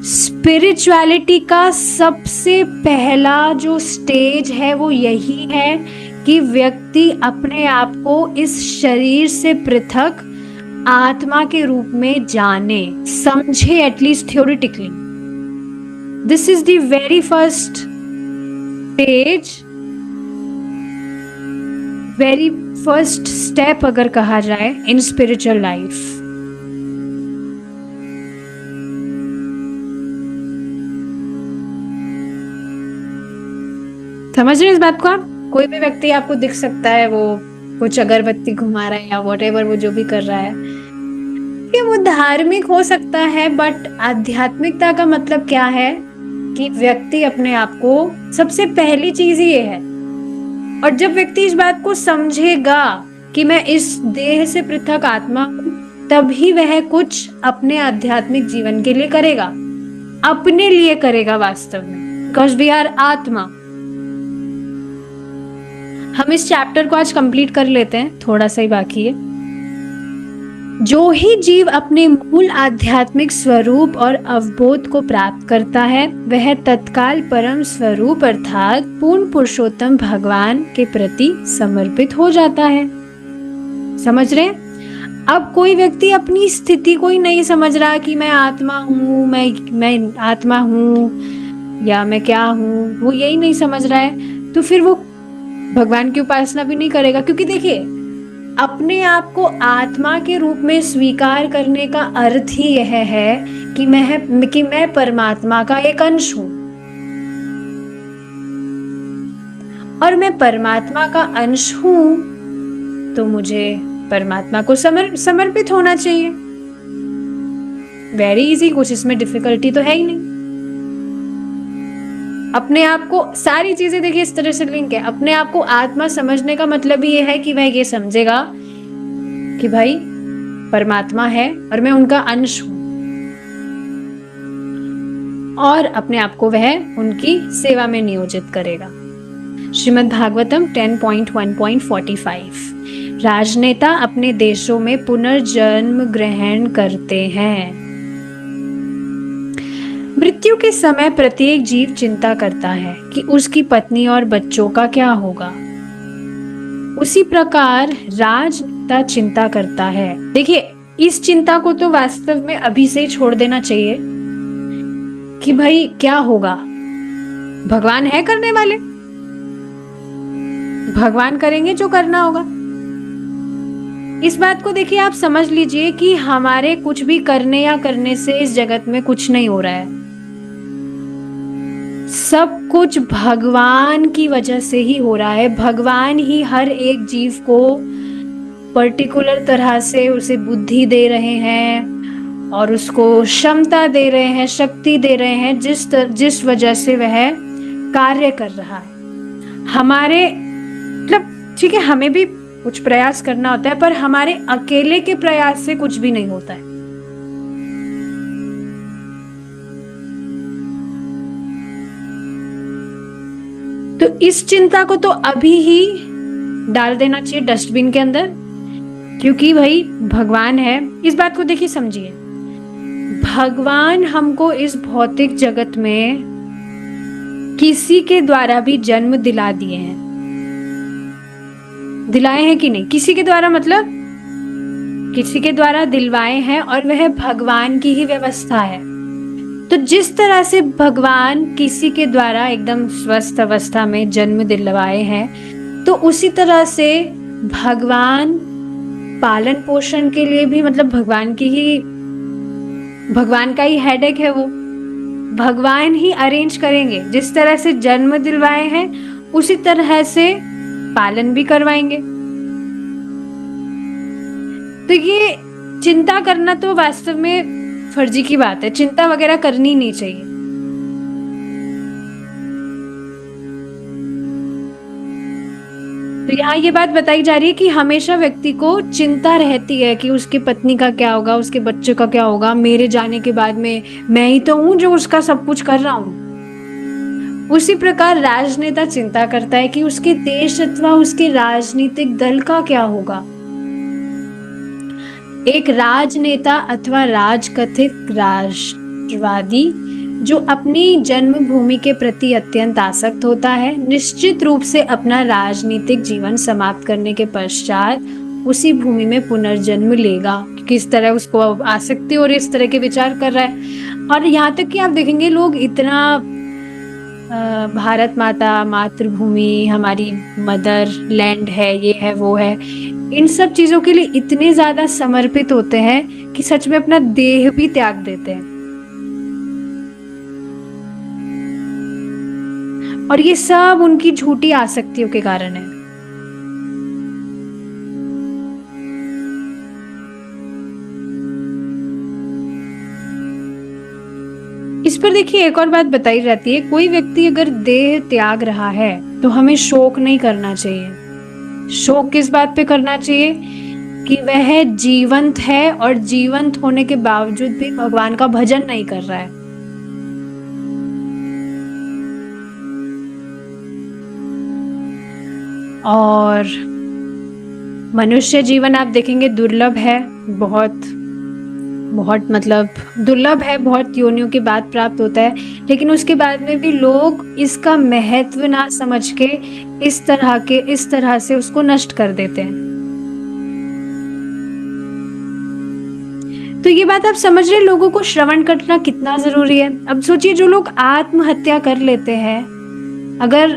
स्पिरिचुअलिटी का सबसे पहला जो स्टेज है वो यही है कि व्यक्ति अपने आप को इस शरीर से पृथक आत्मा के रूप में जाने, समझे, at least theoretically. This is the very first stage, very first step अगर कहा जाए इन स्पिरिचुअल लाइफ। समझ रहे हैं इस बात को आप? कोई भी व्यक्ति आपको दिख सकता है, वो कुछ अगरबत्ती घुमा रहा है या व्हाटएवर वो जो भी कर रहा है, कि वो धार्मिक हो सकता है, बट आध्यात्मिकता का मतलब क्या है कि व्यक्ति अपने आप को, सबसे पहली चीज ये है। और जब व्यक्ति इस बात को समझेगा कि मैं इस देह से पृथक आत्मा हूं, तभी वह कुछ अपने आध्यात्मिक जीवन के लिए करेगा, अपने लिए करेगा वास्तव में, बिकॉज वी आर आत्मा। हम इस चैप्टर को आज कंप्लीट कर लेते हैं, थोड़ा सा ही बाकी है। जो ही जीव अपने मूल आध्यात्मिक स्वरूप और अवबोध को प्राप्त करता है वह तत्काल परम स्वरूप अर्थात पूर्ण पुरुषोत्तम भगवान के प्रति समर्पित हो जाता है। समझ रहे हैं? अब कोई व्यक्ति अपनी स्थिति को ही नहीं समझ रहा कि मैं आत्मा हूँ, मैं आत्मा हूँ या मैं क्या हूँ, वो यही नहीं समझ रहा है, तो फिर वो भगवान की उपासना भी नहीं करेगा। क्योंकि देखिए, अपने आप को आत्मा के रूप में स्वीकार करने का अर्थ ही यह है कि मैं परमात्मा का एक अंश हूँ, और मैं परमात्मा का अंश हूँ तो मुझे परमात्मा को समर्पित होना चाहिए। वेरी इजी, कुछ इसमें डिफिकल्टी तो है ही नहीं। अपने आप को, सारी चीजें देखिए इस तरह से लिंक है। अपने आप को आत्मा समझने का मतलब ही ये है कि वह ये समझेगा कि भाई परमात्मा है और मैं उनका अंश हूं, और अपने आप को वह उनकी सेवा में नियोजित करेगा। श्रीमद् भागवतम 10.1.45 राजनेता अपने देशों में पुनर्जन्म ग्रहण करते हैं। मृत्यु के समय प्रत्येक जीव चिंता करता है कि उसकी पत्नी और बच्चों का क्या होगा। उसी प्रकार राजनेता चिंता करता है। देखिए, इस चिंता को तो वास्तव में अभी से ही छोड़ देना चाहिए कि भाई क्या होगा। भगवान है करने वाले, भगवान करेंगे जो करना होगा। इस बात को देखिए, आप समझ लीजिए कि हमारे कुछ भी करने या करने से इस जगत में कुछ नहीं हो रहा है। सब कुछ भगवान की वजह से ही हो रहा है। भगवान ही हर एक जीव को पर्टिकुलर तरह से उसे बुद्धि दे रहे हैं और उसको क्षमता दे रहे हैं, शक्ति दे रहे हैं, जिस वजह से वह कार्य कर रहा है। हमारे मतलब ठीक है, हमें भी कुछ प्रयास करना होता है, पर हमारे अकेले के प्रयास से कुछ भी नहीं होता है। तो इस चिंता को तो अभी ही डाल देना चाहिए डस्टबिन के अंदर, क्योंकि भाई भगवान है। इस बात को देखिए, समझिए, भगवान हमको इस भौतिक जगत में किसी के द्वारा भी जन्म दिला दिए हैं। दिलाए हैं कि नहीं? किसी के द्वारा मतलब किसी के द्वारा दिलवाए हैं, और वह भगवान की ही व्यवस्था है। तो जिस तरह से भगवान किसी के द्वारा एकदम स्वस्थ अवस्था में जन्म दिलवाए हैं, तो उसी तरह से भगवान पालन पोषण के लिए भी, मतलब भगवान का ही हेडेक है वो। भगवान ही अरेंज करेंगे। जिस तरह से जन्म दिलवाए हैं उसी तरह से पालन भी करवाएंगे। तो ये चिंता करना तो वास्तव में फर्जी की बात है। चिंता वगैरह करनी नहीं चाहिए। तो यहाँ ये बात बताई जा रही है कि हमेशा व्यक्ति को चिंता रहती है कि उसकी पत्नी का क्या होगा, उसके बच्चे का क्या होगा, मेरे जाने के बाद में मैं ही तो हूं जो उसका सब कुछ कर रहा हूं। उसी प्रकार राजनेता चिंता करता है कि उसके देश अथवा उसके राजनीतिक दल का क्या होगा। एक राजनेता अथवा राजकथित राष्ट्रवादी जो अपनी जन्मभूमि के प्रति अत्यंत आसक्त होता है, निश्चित रूप से अपना राजनीतिक जीवन समाप्त करने के पश्चात उसी भूमि में पुनर्जन्म लेगा। किस तरह उसको आसक्ति और इस तरह के विचार कर रहा है। और यहाँ तक कि आप देखेंगे, लोग इतना भारत माता, मातृभूमि, हमारी मदर लैंड है, ये है वो है, इन सब चीजों के लिए इतने ज्यादा समर्पित होते हैं कि सच में अपना देह भी त्याग देते हैं। और ये सब उनकी झूठी आसक्तियों के कारण है। इस पर देखिए, एक और बात बताई जाती है, कोई व्यक्ति अगर देह त्याग रहा है तो हमें शोक नहीं करना चाहिए। शोक किस बात पे करना चाहिए? कि वह जीवंत है और जीवंत होने के बावजूद भी भगवान का भजन नहीं कर रहा है। और मनुष्य जीवन आप देखेंगे दुर्लभ है, बहुत बहुत मतलब दुर्लभ है, बहुत योनियों के बाद प्राप्त होता है, लेकिन उसके बाद में भी लोग इसका महत्व ना समझ के इस तरह से उसको नष्ट कर देते हैं। तो ये बात आप समझ रहे हैं लोगों को श्रवण करना कितना जरूरी है। अब सोचिए जो लोग आत्महत्या कर लेते हैं, अगर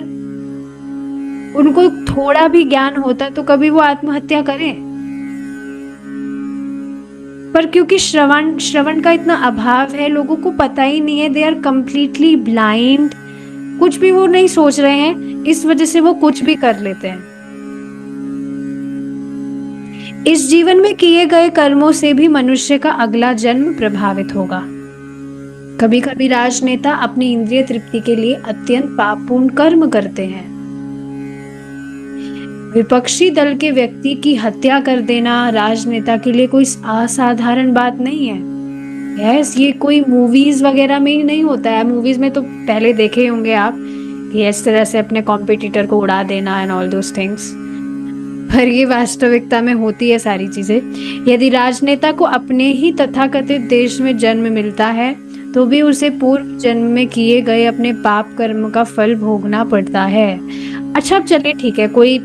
उनको थोड़ा भी ज्ञान होता तो कभी वो आत्महत्या करें, पर क्योंकि श्रवण का इतना अभाव है, लोगों को पता ही नहीं है, दे आर कंप्लीटली ब्लाइंड, कुछ भी वो नहीं सोच रहे हैं, इस वजह से वो कुछ भी कर लेते हैं। इस जीवन में किए गए कर्मों से भी मनुष्य का अगला जन्म प्रभावित होगा। कभी कभी राजनेता अपनी इंद्रिय तृप्ति के लिए अत्यंत पापपूर्ण कर्म करते हैं। विपक्षी दल के व्यक्ति की हत्या कर देना राजनेता के लिए कोई असाधारण बात नहीं है। यस, ये कोई मूवीज वगैरह में ही नहीं होता है। मूवीज में तो पहले देखे होंगे आप कि इस तरह से अपने कॉम्पिटिटर को उड़ा देना एंड ऑल दोस थिंग्स, पर ये वास्तविकता में होती है सारी चीजें। यदि राजनेता को अपने ही तथाकथित देश में जन्म मिलता है तो भी उसे पूर्व जन्म में किए गए अपने पाप कर्म का फल भोगना पड़ता है। अच्छा, अब चलिए ठीक है, कोई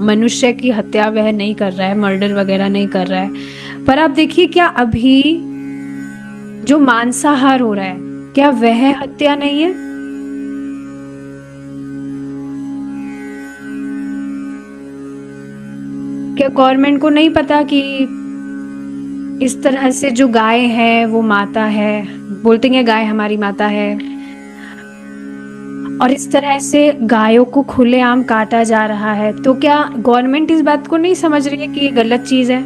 मनुष्य की हत्या वह नहीं कर रहा है, मर्डर वगैरह नहीं कर रहा है, पर आप देखिए क्या अभी जो मांसाहार हो रहा है, क्या वह हत्या नहीं है? क्या गवर्नमेंट को नहीं पता कि इस तरह से जो गाय है वो माता है, बोलते हैं गाय हमारी माता है, और इस तरह से गायों को खुलेआम काटा जा रहा है, तो क्या गवर्नमेंट इस बात को नहीं समझ रही है कि ये गलत चीज है,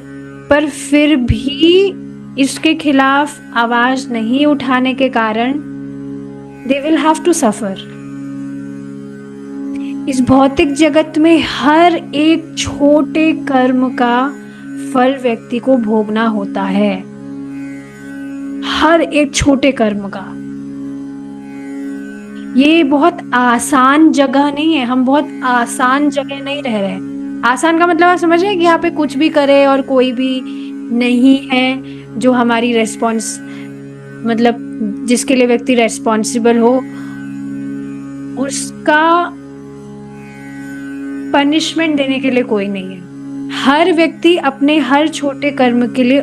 पर फिर भी इसके खिलाफ आवाज नहीं उठाने के कारण they will have to suffer. इस भौतिक जगत में हर एक छोटे कर्म का फल व्यक्ति को भोगना होता है, हर एक छोटे कर्म का। ये बहुत आसान जगह नहीं है, हम बहुत आसान जगह नहीं रह रहे हैं। आसान का मतलब आप समझ रहे हैं कि यहाँ पे कुछ भी करे और कोई भी नहीं है जो हमारी रेस्पॉन्स, मतलब जिसके लिए व्यक्ति रेस्पॉन्सिबल हो, उसका पनिशमेंट देने के लिए कोई नहीं है। हर व्यक्ति अपने हर छोटे कर्म के लिए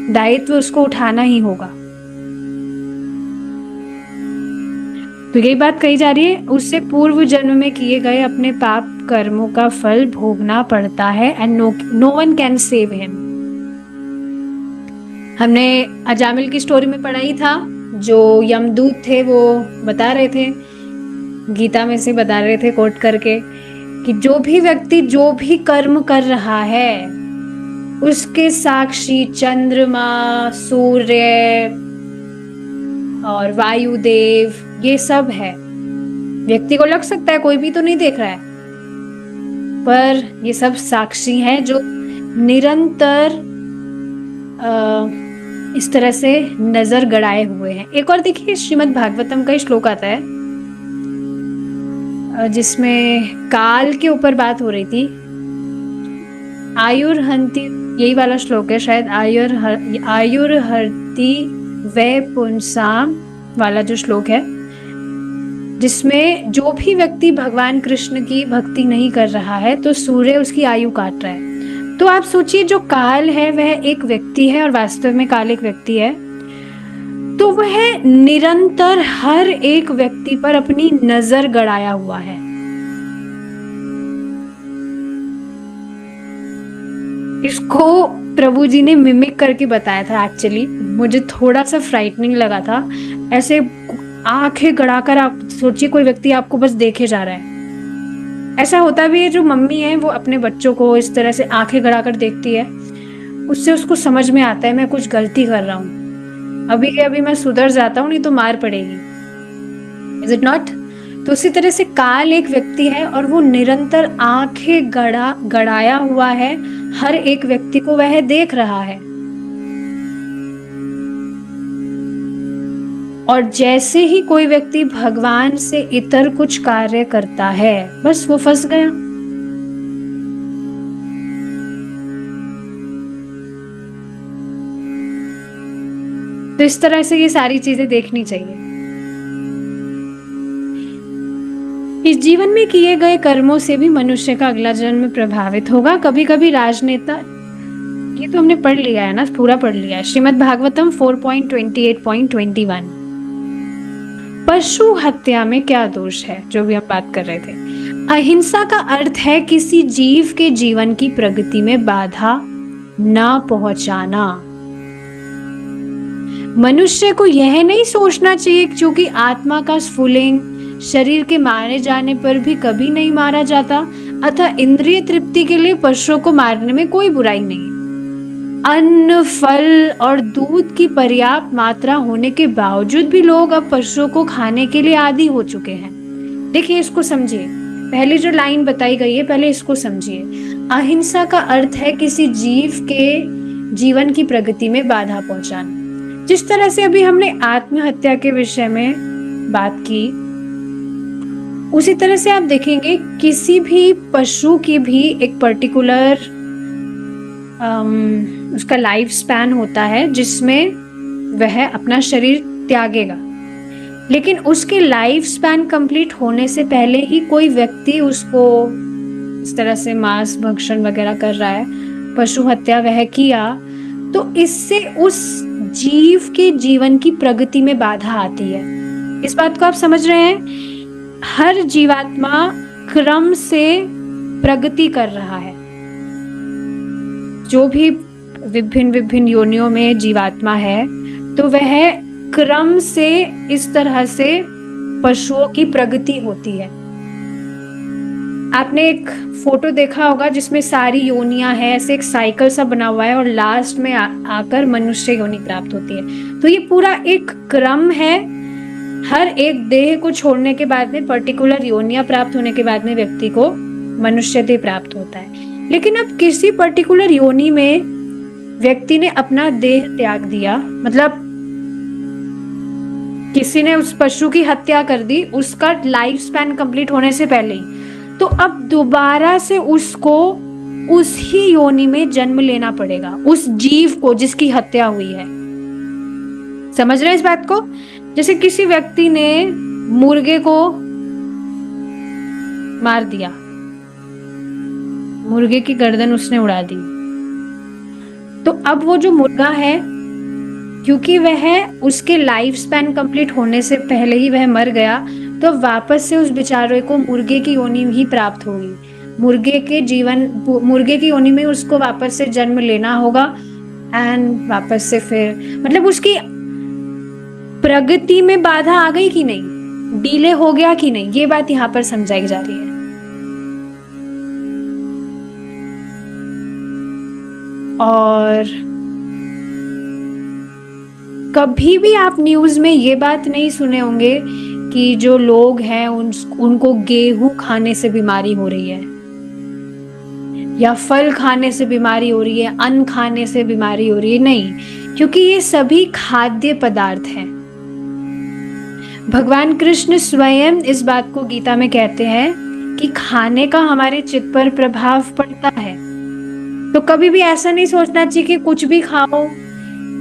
दायित्व उसको उठाना ही होगा। तो यही बात कही जा रही है, उससे पूर्व जन्म में किए गए अपने पाप कर्मों का फल भोगना पड़ता है and no one can save him. हमने अजामिल की स्टोरी में पढ़ा ही था, जो यमदूत थे वो बता रहे थे, गीता में से बता रहे थे कोट करके, कि जो भी व्यक्ति जो भी कर्म कर रहा है उसके साक्षी चंद्रमा, सूर्य और वायुदेव, ये सब है। व्यक्ति को लग सकता है कोई भी तो नहीं देख रहा है, पर ये सब साक्षी हैं जो निरंतर इस तरह से नजर गड़ाए हुए हैं। एक और देखिए, श्रीमद् भागवतम का श्लोक आता है जिसमें काल के ऊपर बात हो रही थी। आयुर्हंति, यही वाला श्लोक है शायद, आयुर्हर्ति वै पुंसाम वाला जो श्लोक है, जिसमें जो भी व्यक्ति भगवान कृष्ण की भक्ति नहीं कर रहा है तो सूर्य उसकी आयु काट रहा है। तो आप सोचिए, जो काल है वह एक व्यक्ति है और वास्तव में काल एक व्यक्ति है, तो वह निरंतर हर एक व्यक्ति पर अपनी नजर गड़ाया हुआ है। इसको प्रभु जी ने मिमिक करके बताया था। एक्चुअली मुझे थोड़ा सा फ्राइटनिंग लगा था, ऐसे आंखें गड़ाकर आप सोचिए कोई व्यक्ति आपको बस देखे जा रहा है। ऐसा होता भी है, जो मम्मी है वो अपने बच्चों को इस तरह से आंखें गड़ाकर देखती है, उससे उसको समझ में आता है मैं कुछ गलती कर रहा हूँ, अभी के अभी मैं सुधर जाता हूँ नहीं तो मार पड़ेगी। Is it not? तो उसी तरह से काल एक व्यक्ति है और वो निरंतर आंखें गड़ाया हुआ है, हर एक व्यक्ति को वह देख रहा है। और जैसे ही कोई व्यक्ति भगवान से इतर कुछ कार्य करता है, बस वो फंस गया। तो इस तरह से ये सारी चीजें देखनी चाहिए। इस जीवन में किए गए कर्मों से भी मनुष्य का अगला जन्म प्रभावित होगा। कभी कभी राजनेता, ये तो हमने पढ़ लिया है ना, पूरा पढ़ लिया है, श्रीमद् भागवतम 4.28.21। पशु हत्या में क्या दोष है, जो भी हम बात कर रहे थे। अहिंसा का अर्थ है किसी जीव के जीवन की प्रगति में बाधा न पहुंचाना। मनुष्य को यह नहीं सोचना चाहिए क्योंकि आत्मा का स्फुलिंग शरीर के मारे जाने पर भी कभी नहीं मारा जाता, अतः इंद्रिय तृप्ति के लिए पशुओं को मारने में कोई बुराई नहीं। अन्न, फल और दूध की पर्याप्त मात्रा होने के बावजूद भी लोग अब पशुओं को खाने के लिए आदी हो चुके हैं। देखिए, इसको समझिए, पहले जो लाइन बताई गई है पहले इसको समझिए। अहिंसा का अर्थ है किसी जीव के जीवन की प्रगति में बाधा पहुंचाना। जिस तरह से अभी हमने आत्महत्या के विषय में बात की, उसी तरह से आप देखेंगे किसी भी पशु की भी एक पर्टिकुलर उसका लाइफ स्पैन होता है जिसमें वह अपना शरीर त्यागेगा, लेकिन उसके लाइफ स्पैन कंप्लीट होने से पहले ही कोई व्यक्ति उसको इस तरह से मांस भक्षण वगैरह कर रहा है, पशु हत्या वह किया, तो इससे उस जीव के जीवन की प्रगति में बाधा आती है। इस बात को आप समझ रहे हैं? हर जीवात्मा क्रम से प्रगति कर रहा है। जो भी विभिन्न विभिन्न योनियों में जीवात्मा है, तो वह क्रम से इस तरह से पशुओं की प्रगति होती है। आपने एक फोटो देखा होगा जिसमें सारी योनियां हैं, ऐसे एक साइकिल सा बना हुआ है और लास्ट में आकर मनुष्य योनि प्राप्त होती है। तो ये पूरा एक क्रम है। हर एक देह को छोड़ने के बाद में, पर्टिकुलर योनियां प्राप्त होने के बाद में व्यक्ति को मनुष्य देह प्राप्त होता है। लेकिन अब किसी पर्टिकुलर योनि में व्यक्ति ने अपना देह त्याग दिया, मतलब किसी ने उस पशु की हत्या कर दी उसका लाइफ स्पैन कंप्लीट होने से पहले ही, तो अब दोबारा से उसको उसी योनि में जन्म लेना पड़ेगा, उस जीव को जिसकी हत्या हुई है। समझ रहे हैं इस बात को? जैसे किसी व्यक्ति ने मुर्गे को मार दिया, मुर्गे की गर्दन उसने उड़ा दी, तो अब वो जो मुर्गा है, क्योंकि वह उसके लाइफ स्पैन कंप्लीट होने से पहले ही वह मर गया, तो वापस से उस बेचारे को मुर्गे की योनि ही प्राप्त होगी। मुर्गे की योनि में उसको वापस से जन्म लेना होगा एंड वापस से फिर, मतलब उसकी प्रगति में बाधा आ गई कि नहीं, डीले हो गया कि नहीं, ये बात यहाँ पर समझाई जा रही है। और कभी भी आप न्यूज में ये बात नहीं सुने होंगे कि जो लोग हैं उनको गेहूं खाने से बीमारी हो रही है या फल खाने से बीमारी हो रही है, अन्न खाने से बीमारी हो रही है। नहीं, क्योंकि ये सभी खाद्य पदार्थ हैं। भगवान कृष्ण स्वयं इस बात को गीता में कहते हैं कि खाने का हमारे चित्त पर प्रभाव पड़ता है। तो कभी भी ऐसा नहीं सोचना चाहिए कि कुछ भी खाओ।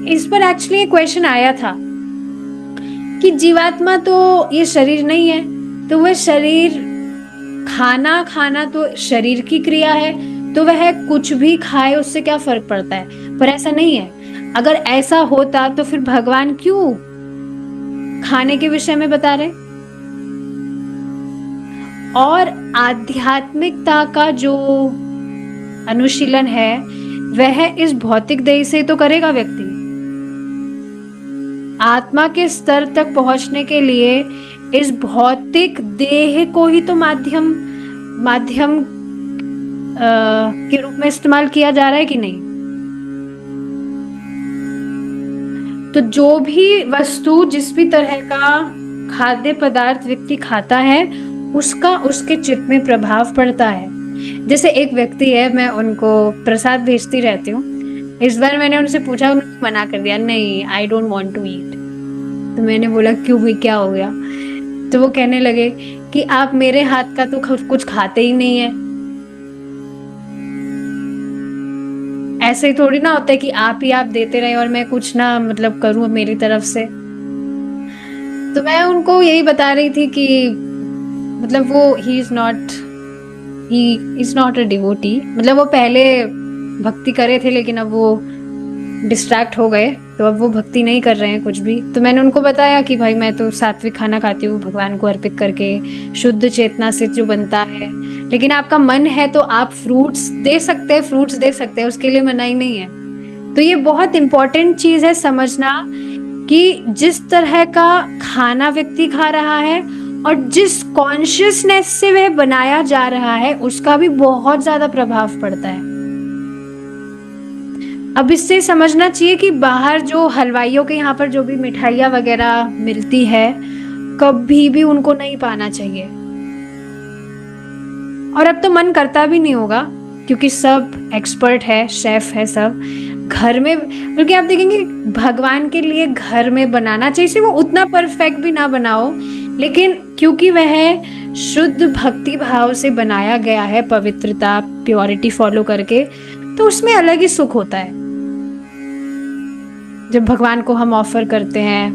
इस पर एक्चुअली एक क्वेश्चन आया था कि जीवात्मा तो ये शरीर नहीं है, तो वह शरीर, खाना तो शरीर की क्रिया है, तो वह कुछ भी खाए उससे क्या फर्क पड़ता है? पर ऐसा नहीं है। अगर ऐसा होता तो फिर भगवान क्यों खाने के विषय में बता रहे? और आध्यात्मिकता का जो अनुशीलन है वह इस भौतिक देह से तो करेगा व्यक्ति। आत्मा के स्तर तक पहुंचने के लिए इस भौतिक देह को ही तो माध्यम के रूप में इस्तेमाल किया जा रहा है कि नहीं? तो जो भी वस्तु, जिस भी तरह का खाद्य पदार्थ व्यक्ति खाता है, उसका उसके चित्त में प्रभाव पड़ता है। जैसे एक व्यक्ति है, मैं उनको प्रसाद भेजती रहती हूँ। इस बार मैंने उनसे पूछा, उन्होंने मना कर दिया, नहीं I don't want to eat. तो मैंने बोला क्यों भाई, क्या हो गया? तो वो कहने लगे कि आप मेरे हाथ का तो कुछ खाते ही नहीं है। ऐसे ही थोड़ी ना होता है कि आप देते रहे और मैं कुछ ना मतलब करूं मेरी तरफ से। तो मैं उनको यही बता रही थी कि मतलब वो he is not a devotee, मतलब वो पहले भक्ति करे थे लेकिन अब वो डिस्ट्रैक्ट हो गए, तो अब वो भक्ति नहीं कर रहे हैं कुछ भी। तो मैंने उनको बताया कि भाई मैं तो सात्विक खाना खाती हूँ भगवान को अर्पित करके, शुद्ध चेतना से जो बनता है, लेकिन आपका मन है तो आप फ्रूट्स दे सकते हैं, फ्रूट्स दे सकते हैं, उसके लिए मनाही नहीं है। तो ये बहुत इंपॉर्टेंट चीज है समझना कि जिस तरह का खाना व्यक्ति खा रहा है और जिस कॉन्शियसनेस से वह बनाया जा रहा है उसका भी बहुत ज्यादा प्रभाव पड़ता है। अब इससे समझना चाहिए कि बाहर जो हलवाइयों के यहाँ पर जो भी मिठाइयाँ वगैरह मिलती है कभी भी उनको नहीं पाना चाहिए। और अब तो मन करता भी नहीं होगा क्योंकि सब एक्सपर्ट है, शेफ है सब घर में, क्योंकि आप देखेंगे भगवान के लिए घर में बनाना चाहिए, वो उतना परफेक्ट भी ना बनाओ, लेकिन क्योंकि वह शुद्ध भक्ति भाव से बनाया गया है, पवित्रता प्योरिटी फॉलो करके, तो उसमें अलग ही सुख होता है। जब भगवान को हम ऑफर करते हैं,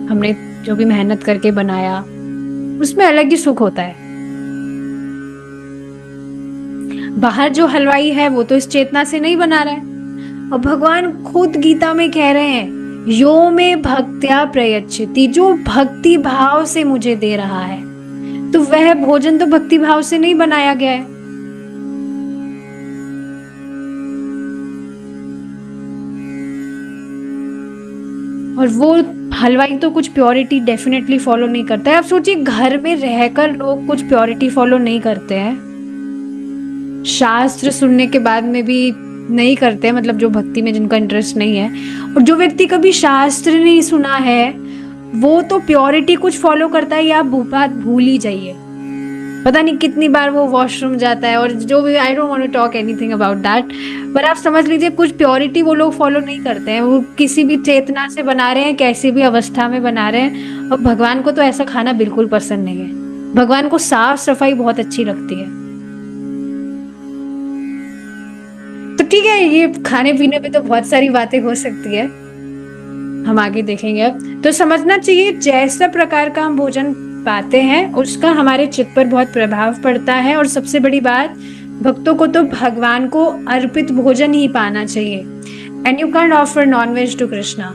हमने जो भी मेहनत करके बनाया, उसमें अलग ही सुख होता है। बाहर जो हलवाई है वो तो इस चेतना से नहीं बना रहा है, और भगवान खुद गीता में कह रहे हैं यो में भक्त्या प्रयच्छति, जो भक्ति भाव से मुझे दे रहा है, तो वह भोजन तो भक्ति भाव से नहीं बनाया गया है। और वो हलवाई तो कुछ प्योरिटी डेफिनेटली फॉलो नहीं करता है। आप सोचिए घर में रहकर लोग कुछ प्योरिटी फॉलो नहीं करते हैं, शास्त्र सुनने के बाद में भी नहीं करते, मतलब जो भक्ति में जिनका इंटरेस्ट नहीं है। और जो व्यक्ति कभी शास्त्र नहीं सुना है वो तो प्योरिटी कुछ फॉलो करता है, या आप बात भूल ही जाइए, पता नहीं कितनी बार वो वॉशरूम जाता है और जो भी, I don't want to talk anything about that, पर आप समझ लीजिए कुछ प्योरिटी वो लोग फॉलो नहीं करते हैं। वो किसी भी चेतना से बना रहे हैं, कैसी भी अवस्था में बना रहे हैं, और भगवान को तो ऐसा खाना बिल्कुल पसंद नहीं है। भगवान को साफ सफाई बहुत अच्छी लगती है। तो ठीक है, ये खाने पीने पे तो बहुत सारी बातें हो सकती है, हम आगे देखेंगे। अब तो समझना चाहिए जैसा प्रकार का हम भोजन पाते हैं उसका हमारे चित्त पर बहुत प्रभाव पड़ता है। और सबसे बड़ी बात, भक्तों को तो भगवान को अर्पित भोजन ही पाना चाहिए, and you can't offer nonveg to Krishna.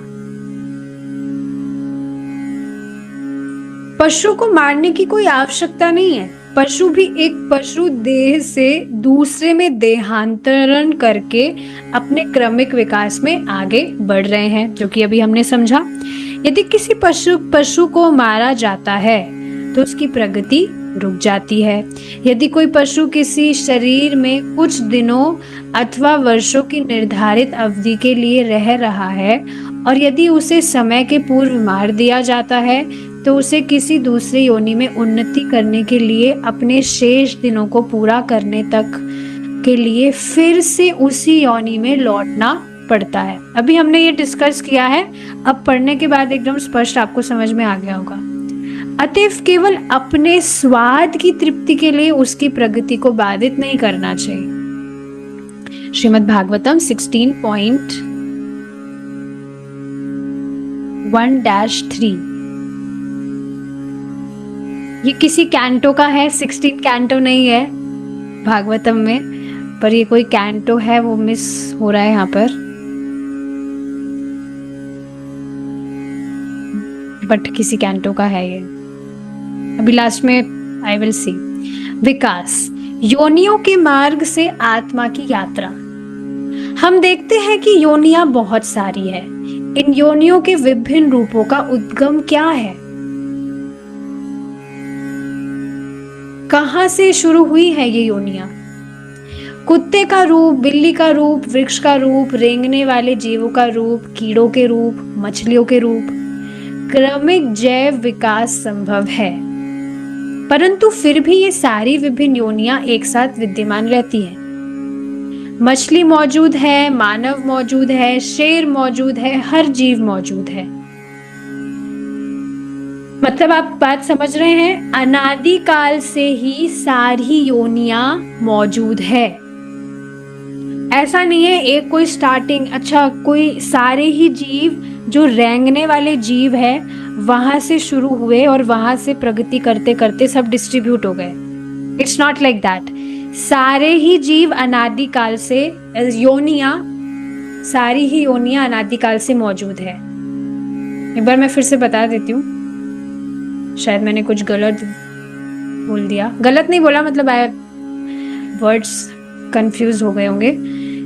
पशु को मारने की कोई आवश्यकता नहीं है। पशु भी एक पशु देह से दूसरे में देहांतरण करके अपने क्रमिक विकास में आगे बढ़ रहे हैं, जो कि अभी हमने समझा। यदि किसी पशु को मारा जाता है तो उसकी प्रगति रुक जाती है। यदि कोई पशु किसी शरीर में कुछ दिनों अथवा वर्षों की निर्धारित अवधि के लिए रह रहा है और यदि उसे समय के पूर्व मार दिया जाता है तो उसे किसी दूसरी योनि में उन्नति करने के लिए अपने शेष दिनों को पूरा करने तक के लिए फिर से उसी योनि में लौटना पड़ता है। अभी हमने ये डिस्कस किया है, अब पढ़ने के बाद एकदम स्पष्ट आपको समझ में आ गया होगा। अतएव केवल अपने स्वाद की तृप्ति के लिए उसकी प्रगति को बाधित नहीं करना चाहिए। श्रीमद् भागवतम 16.1-3। ये किसी कैंटो का है, 16 कैंटो नहीं है भागवतम में, पर ये कोई कैंटो है, वो मिस हो रहा है यहाँ पर, बट किसी कैंटो का है ये। अभी लास्ट में आई विल सी। विकास, योनियों के मार्ग से आत्मा की यात्रा। हम देखते हैं कि योनियां बहुत सारी है। इन योनियों के विभिन्न रूपों का उद्गम क्या है, कहां से शुरू हुई है ये योनियां? कुत्ते का रूप, बिल्ली का रूप, वृक्ष का रूप, रेंगने वाले जीवों का रूप, कीड़ों के रूप, मछलियों के रूप। क्रमिक जैव विकास संभव है, परंतु फिर भी ये सारी विभिन्न योनियां एक साथ विद्यमान रहती हैं। मछली मौजूद है, मानव मौजूद है, शेर मौजूद है, हर जीव मौजूद है। मतलब आप बात समझ रहे हैं, अनादि काल से ही सारी योनियां मौजूद है। ऐसा नहीं है एक कोई स्टार्टिंग, अच्छा कोई सारे ही जीव जो रेंगने वाले जीव है वहां से शुरू हुए और वहां से प्रगति करते करते सब डिस्ट्रीब्यूट हो गए। It's not like that. सारे ही जीव अनादिकाल से, योनियां, सारी ही योनियां अनादिकाल से मौजूद है। एक बार मैं फिर से बता देती हूँ, शायद मैंने कुछ गलत बोल दिया, गलत नहीं बोला, मतलब वर्ड्स कंफ्यूज हो गए होंगे।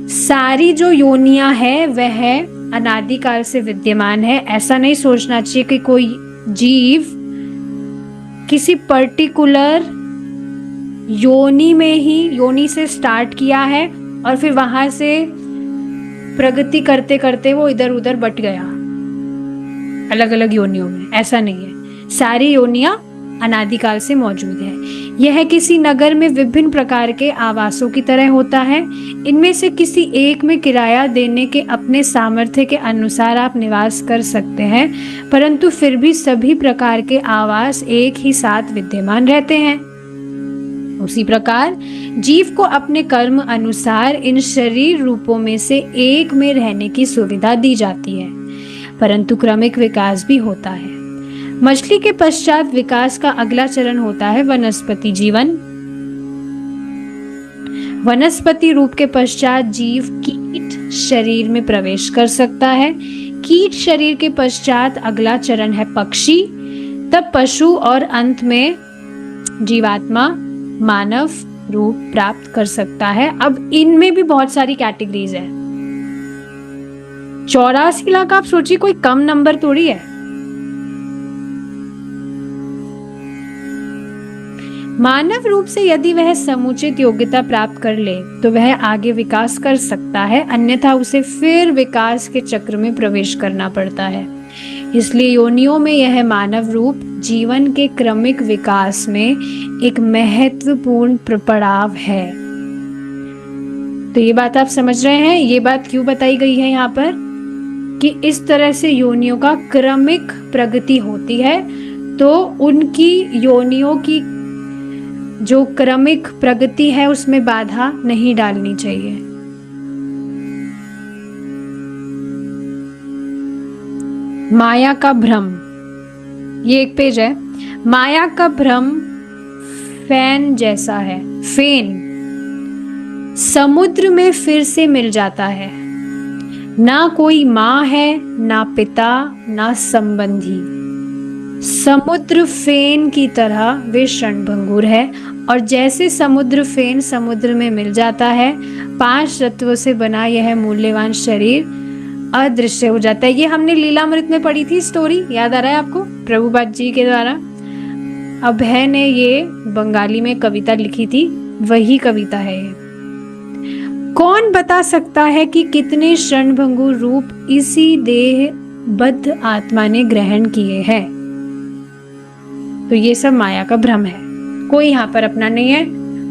सारी जो योनियां है वह अनादिकाल से विद्यमान है। ऐसा नहीं सोचना चाहिए कि कोई जीव किसी पर्टिकुलर योनि में ही, योनि से स्टार्ट किया है और फिर वहां से प्रगति करते करते वो इधर उधर बट गया अलग अलग योनियों में। ऐसा नहीं है, सारी योनियां अनादिकाल से मौजूद है। यह किसी नगर में विभिन्न प्रकार के आवासों की तरह होता है। इनमें से किसी एक में किराया देने के अपने सामर्थ्य के अनुसार आप निवास कर सकते हैं, परंतु फिर भी सभी प्रकार के आवास एक ही साथ विद्यमान रहते हैं। उसी प्रकार जीव को अपने कर्म अनुसार इन शरीर रूपों में से एक में रहने की सुविधा दी जाती है, परंतु क्रमिक विकास भी होता है। मछली के पश्चात विकास का अगला चरण होता है वनस्पति जीवन। वनस्पति रूप के पश्चात जीव कीट शरीर में प्रवेश कर सकता है। कीट शरीर के पश्चात अगला चरण है पक्षी, तब पशु और अंत में जीवात्मा मानव रूप प्राप्त कर सकता है। अब इनमें भी बहुत सारी कैटेगरीज है। 84 लाख, आप सोचिए कोई कम नंबर थोड़ी है। मानव रूप से यदि वह समुचित योग्यता प्राप्त कर ले तो वह आगे विकास कर सकता है, अन्यथा उसे फिर विकास के चक्र में प्रवेश करना पड़ता है। इसलिए योनियों में यह मानव रूप जीवन के क्रमिक विकास में एक महत्वपूर्ण पड़ाव है। तो ये बात आप समझ रहे हैं, ये बात क्यों बताई गई है यहाँ पर कि इस तरह से योनियों का क्रमिक प्रगति होती है, तो उनकी योनियों की जो क्रमिक प्रगति है उसमें बाधा नहीं डालनी चाहिए। माया का भ्रम, ये एक पेज है। माया का भ्रम फैन जैसा है। फेन समुद्र में फिर से मिल जाता है। ना कोई माँ है, ना पिता, ना संबंधी। समुद्र फेन की तरह वे क्षणभंगुर है, और जैसे समुद्र फेन समुद्र में मिल जाता है, 5 तत्वों से बना यह मूल्यवान शरीर अदृश्य हो जाता है। ये हमने लीलामृत में पढ़ी थी स्टोरी, याद आ रहा है आपको, प्रभुपाद जी के द्वारा। अभय ने ये बंगाली में कविता लिखी थी, वही कविता है ये। कौन बता सकता है कि कितने क्षणभंगुर रूप इसी देहबद्ध आत्मा ने ग्रहण किए हैं। तो ये सब माया का भ्रम है। कोई यहाँ पर अपना नहीं है,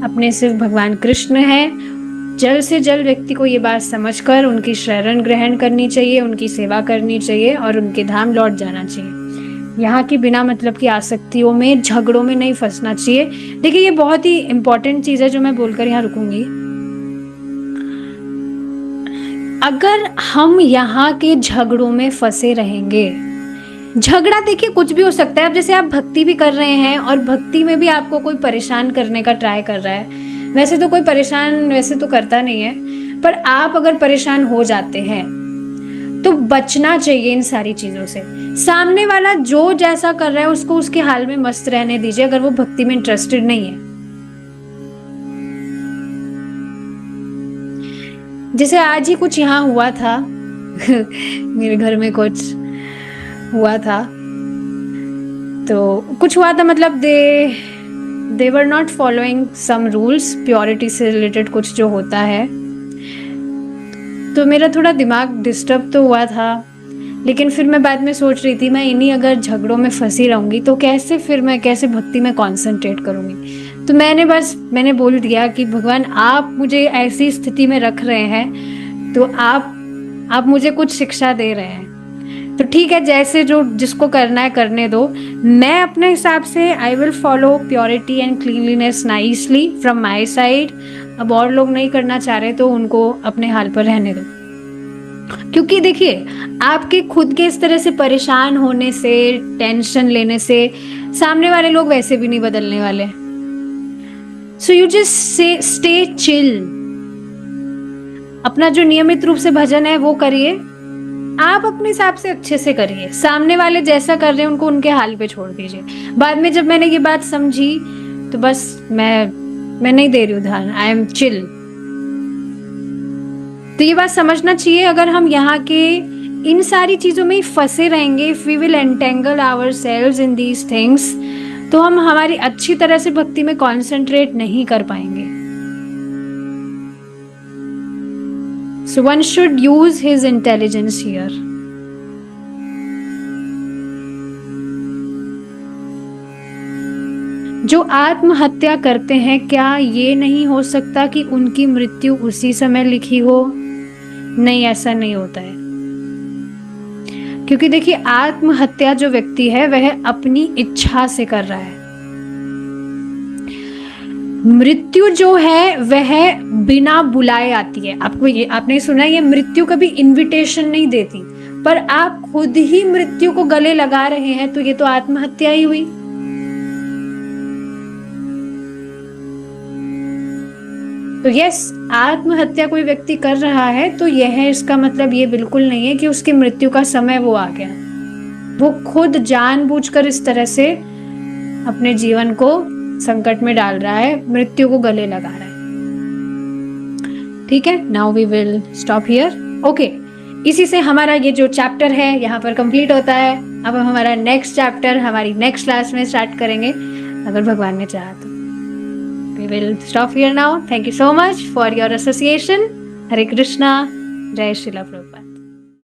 अपने सिर्फ भगवान कृष्ण है। जल्द से जल्द व्यक्ति को ये बात समझकर उनकी शरण ग्रहण करनी चाहिए, उनकी सेवा करनी चाहिए और उनके धाम लौट जाना चाहिए। यहाँ की बिना मतलब की आसक्तियों में, झगड़ों में नहीं फंसना चाहिए। देखिए ये बहुत ही इंपॉर्टेंट चीज है जो मैं बोलकर यहाँ रुकूंगी। अगर हम यहाँ के झगड़ों में फंसे रहेंगे, झगड़ा देखिए कुछ भी हो सकता है। अब जैसे आप भक्ति भी कर रहे हैं और भक्ति में भी आपको कोई परेशान करने का ट्राई कर रहा है, वैसे तो कोई परेशान वैसे तो करता नहीं है, पर आप अगर परेशान हो जाते हैं तो बचना चाहिए इन सारी चीजों से। सामने वाला जो जैसा कर रहा है उसको उसके हाल में मस्त रहने दीजिए, अगर वो भक्ति में इंटरेस्टेड नहीं है। जैसे आज ही कुछ यहाँ हुआ था मेरे घर में कुछ हुआ था, तो कुछ हुआ था मतलब they were not following some rules, purity से रिलेटेड कुछ जो होता है। तो मेरा थोड़ा दिमाग डिस्टर्ब तो हुआ था, लेकिन फिर मैं बाद में सोच रही थी मैं इन्हीं अगर झगड़ों में फंसी रहूंगी तो कैसे फिर मैं कैसे भक्ति में कॉन्सेंट्रेट करूंगी। तो मैंने बोल दिया कि भगवान आप मुझे ऐसी स्थिति में रख रहे हैं तो आप मुझे कुछ शिक्षा दे रहे हैं, तो ठीक है, जैसे जो जिसको करना है करने दो। मैं अपने हिसाब से I will follow purity and cleanliness nicely from my side. अब और लोग नहीं करना चाह रहे तो उनको अपने हाल पर रहने दो। क्योंकि देखिए, आपके खुद के इस तरह से परेशान होने से, टेंशन लेने से सामने वाले लोग वैसे भी नहीं बदलने वाले। So you just say stay chill. अपना जो नियमित रूप से भजन है वो करिए, आप अपने हिसाब से अच्छे से करिए, सामने वाले जैसा कर रहे हैं उनको उनके हाल पे छोड़ दीजिए। बाद में जब मैंने ये बात समझी तो बस मैं नहीं दे रही उदाहरण, आई एम चिल। तो ये बात समझना चाहिए, अगर हम यहाँ के इन सारी चीजों में ही फंसे रहेंगे, if we will entangle ourselves in these things, तो हम हमारी अच्छी तरह से भक्ति में कॉन्सेंट्रेट नहीं कर पाएंगे। So one should use his intelligence here. जो आत्महत्या करते हैं, क्या ये नहीं हो सकता कि उनकी मृत्यु उसी समय लिखी हो? नहीं, ऐसा नहीं होता है। क्योंकि देखिए, आत्महत्या जो व्यक्ति है वह अपनी इच्छा से कर रहा है। मृत्यु जो है वह बिना बुलाए आती है। आपने सुना, ये मृत्यु कभी इनविटेशन नहीं देती, पर आप खुद ही मृत्यु को गले लगा रहे हैं, तो ये तो आत्महत्या ही हुई। तो यस, आत्महत्या कोई व्यक्ति कर रहा है तो यह इसका मतलब ये बिल्कुल नहीं है कि उसकी मृत्यु का समय वो आ गया। वो खुद जानबूझकर इस तरह से अपने जीवन को संकट में डाल रहा है, मृत्यु को गले लगा रहा है। ठीक है, now we will stop here. Okay, इसी से हमारा ये जो चैप्टर है यहाँ पर कंप्लीट होता है। अब हम हमारा नेक्स्ट चैप्टर हमारी नेक्स्ट क्लास में स्टार्ट करेंगे, अगर भगवान ने चाहा तो। We will stop here now. Thank you so much for your association. Hare Krishna. जय श्रीला प्रभुपाद।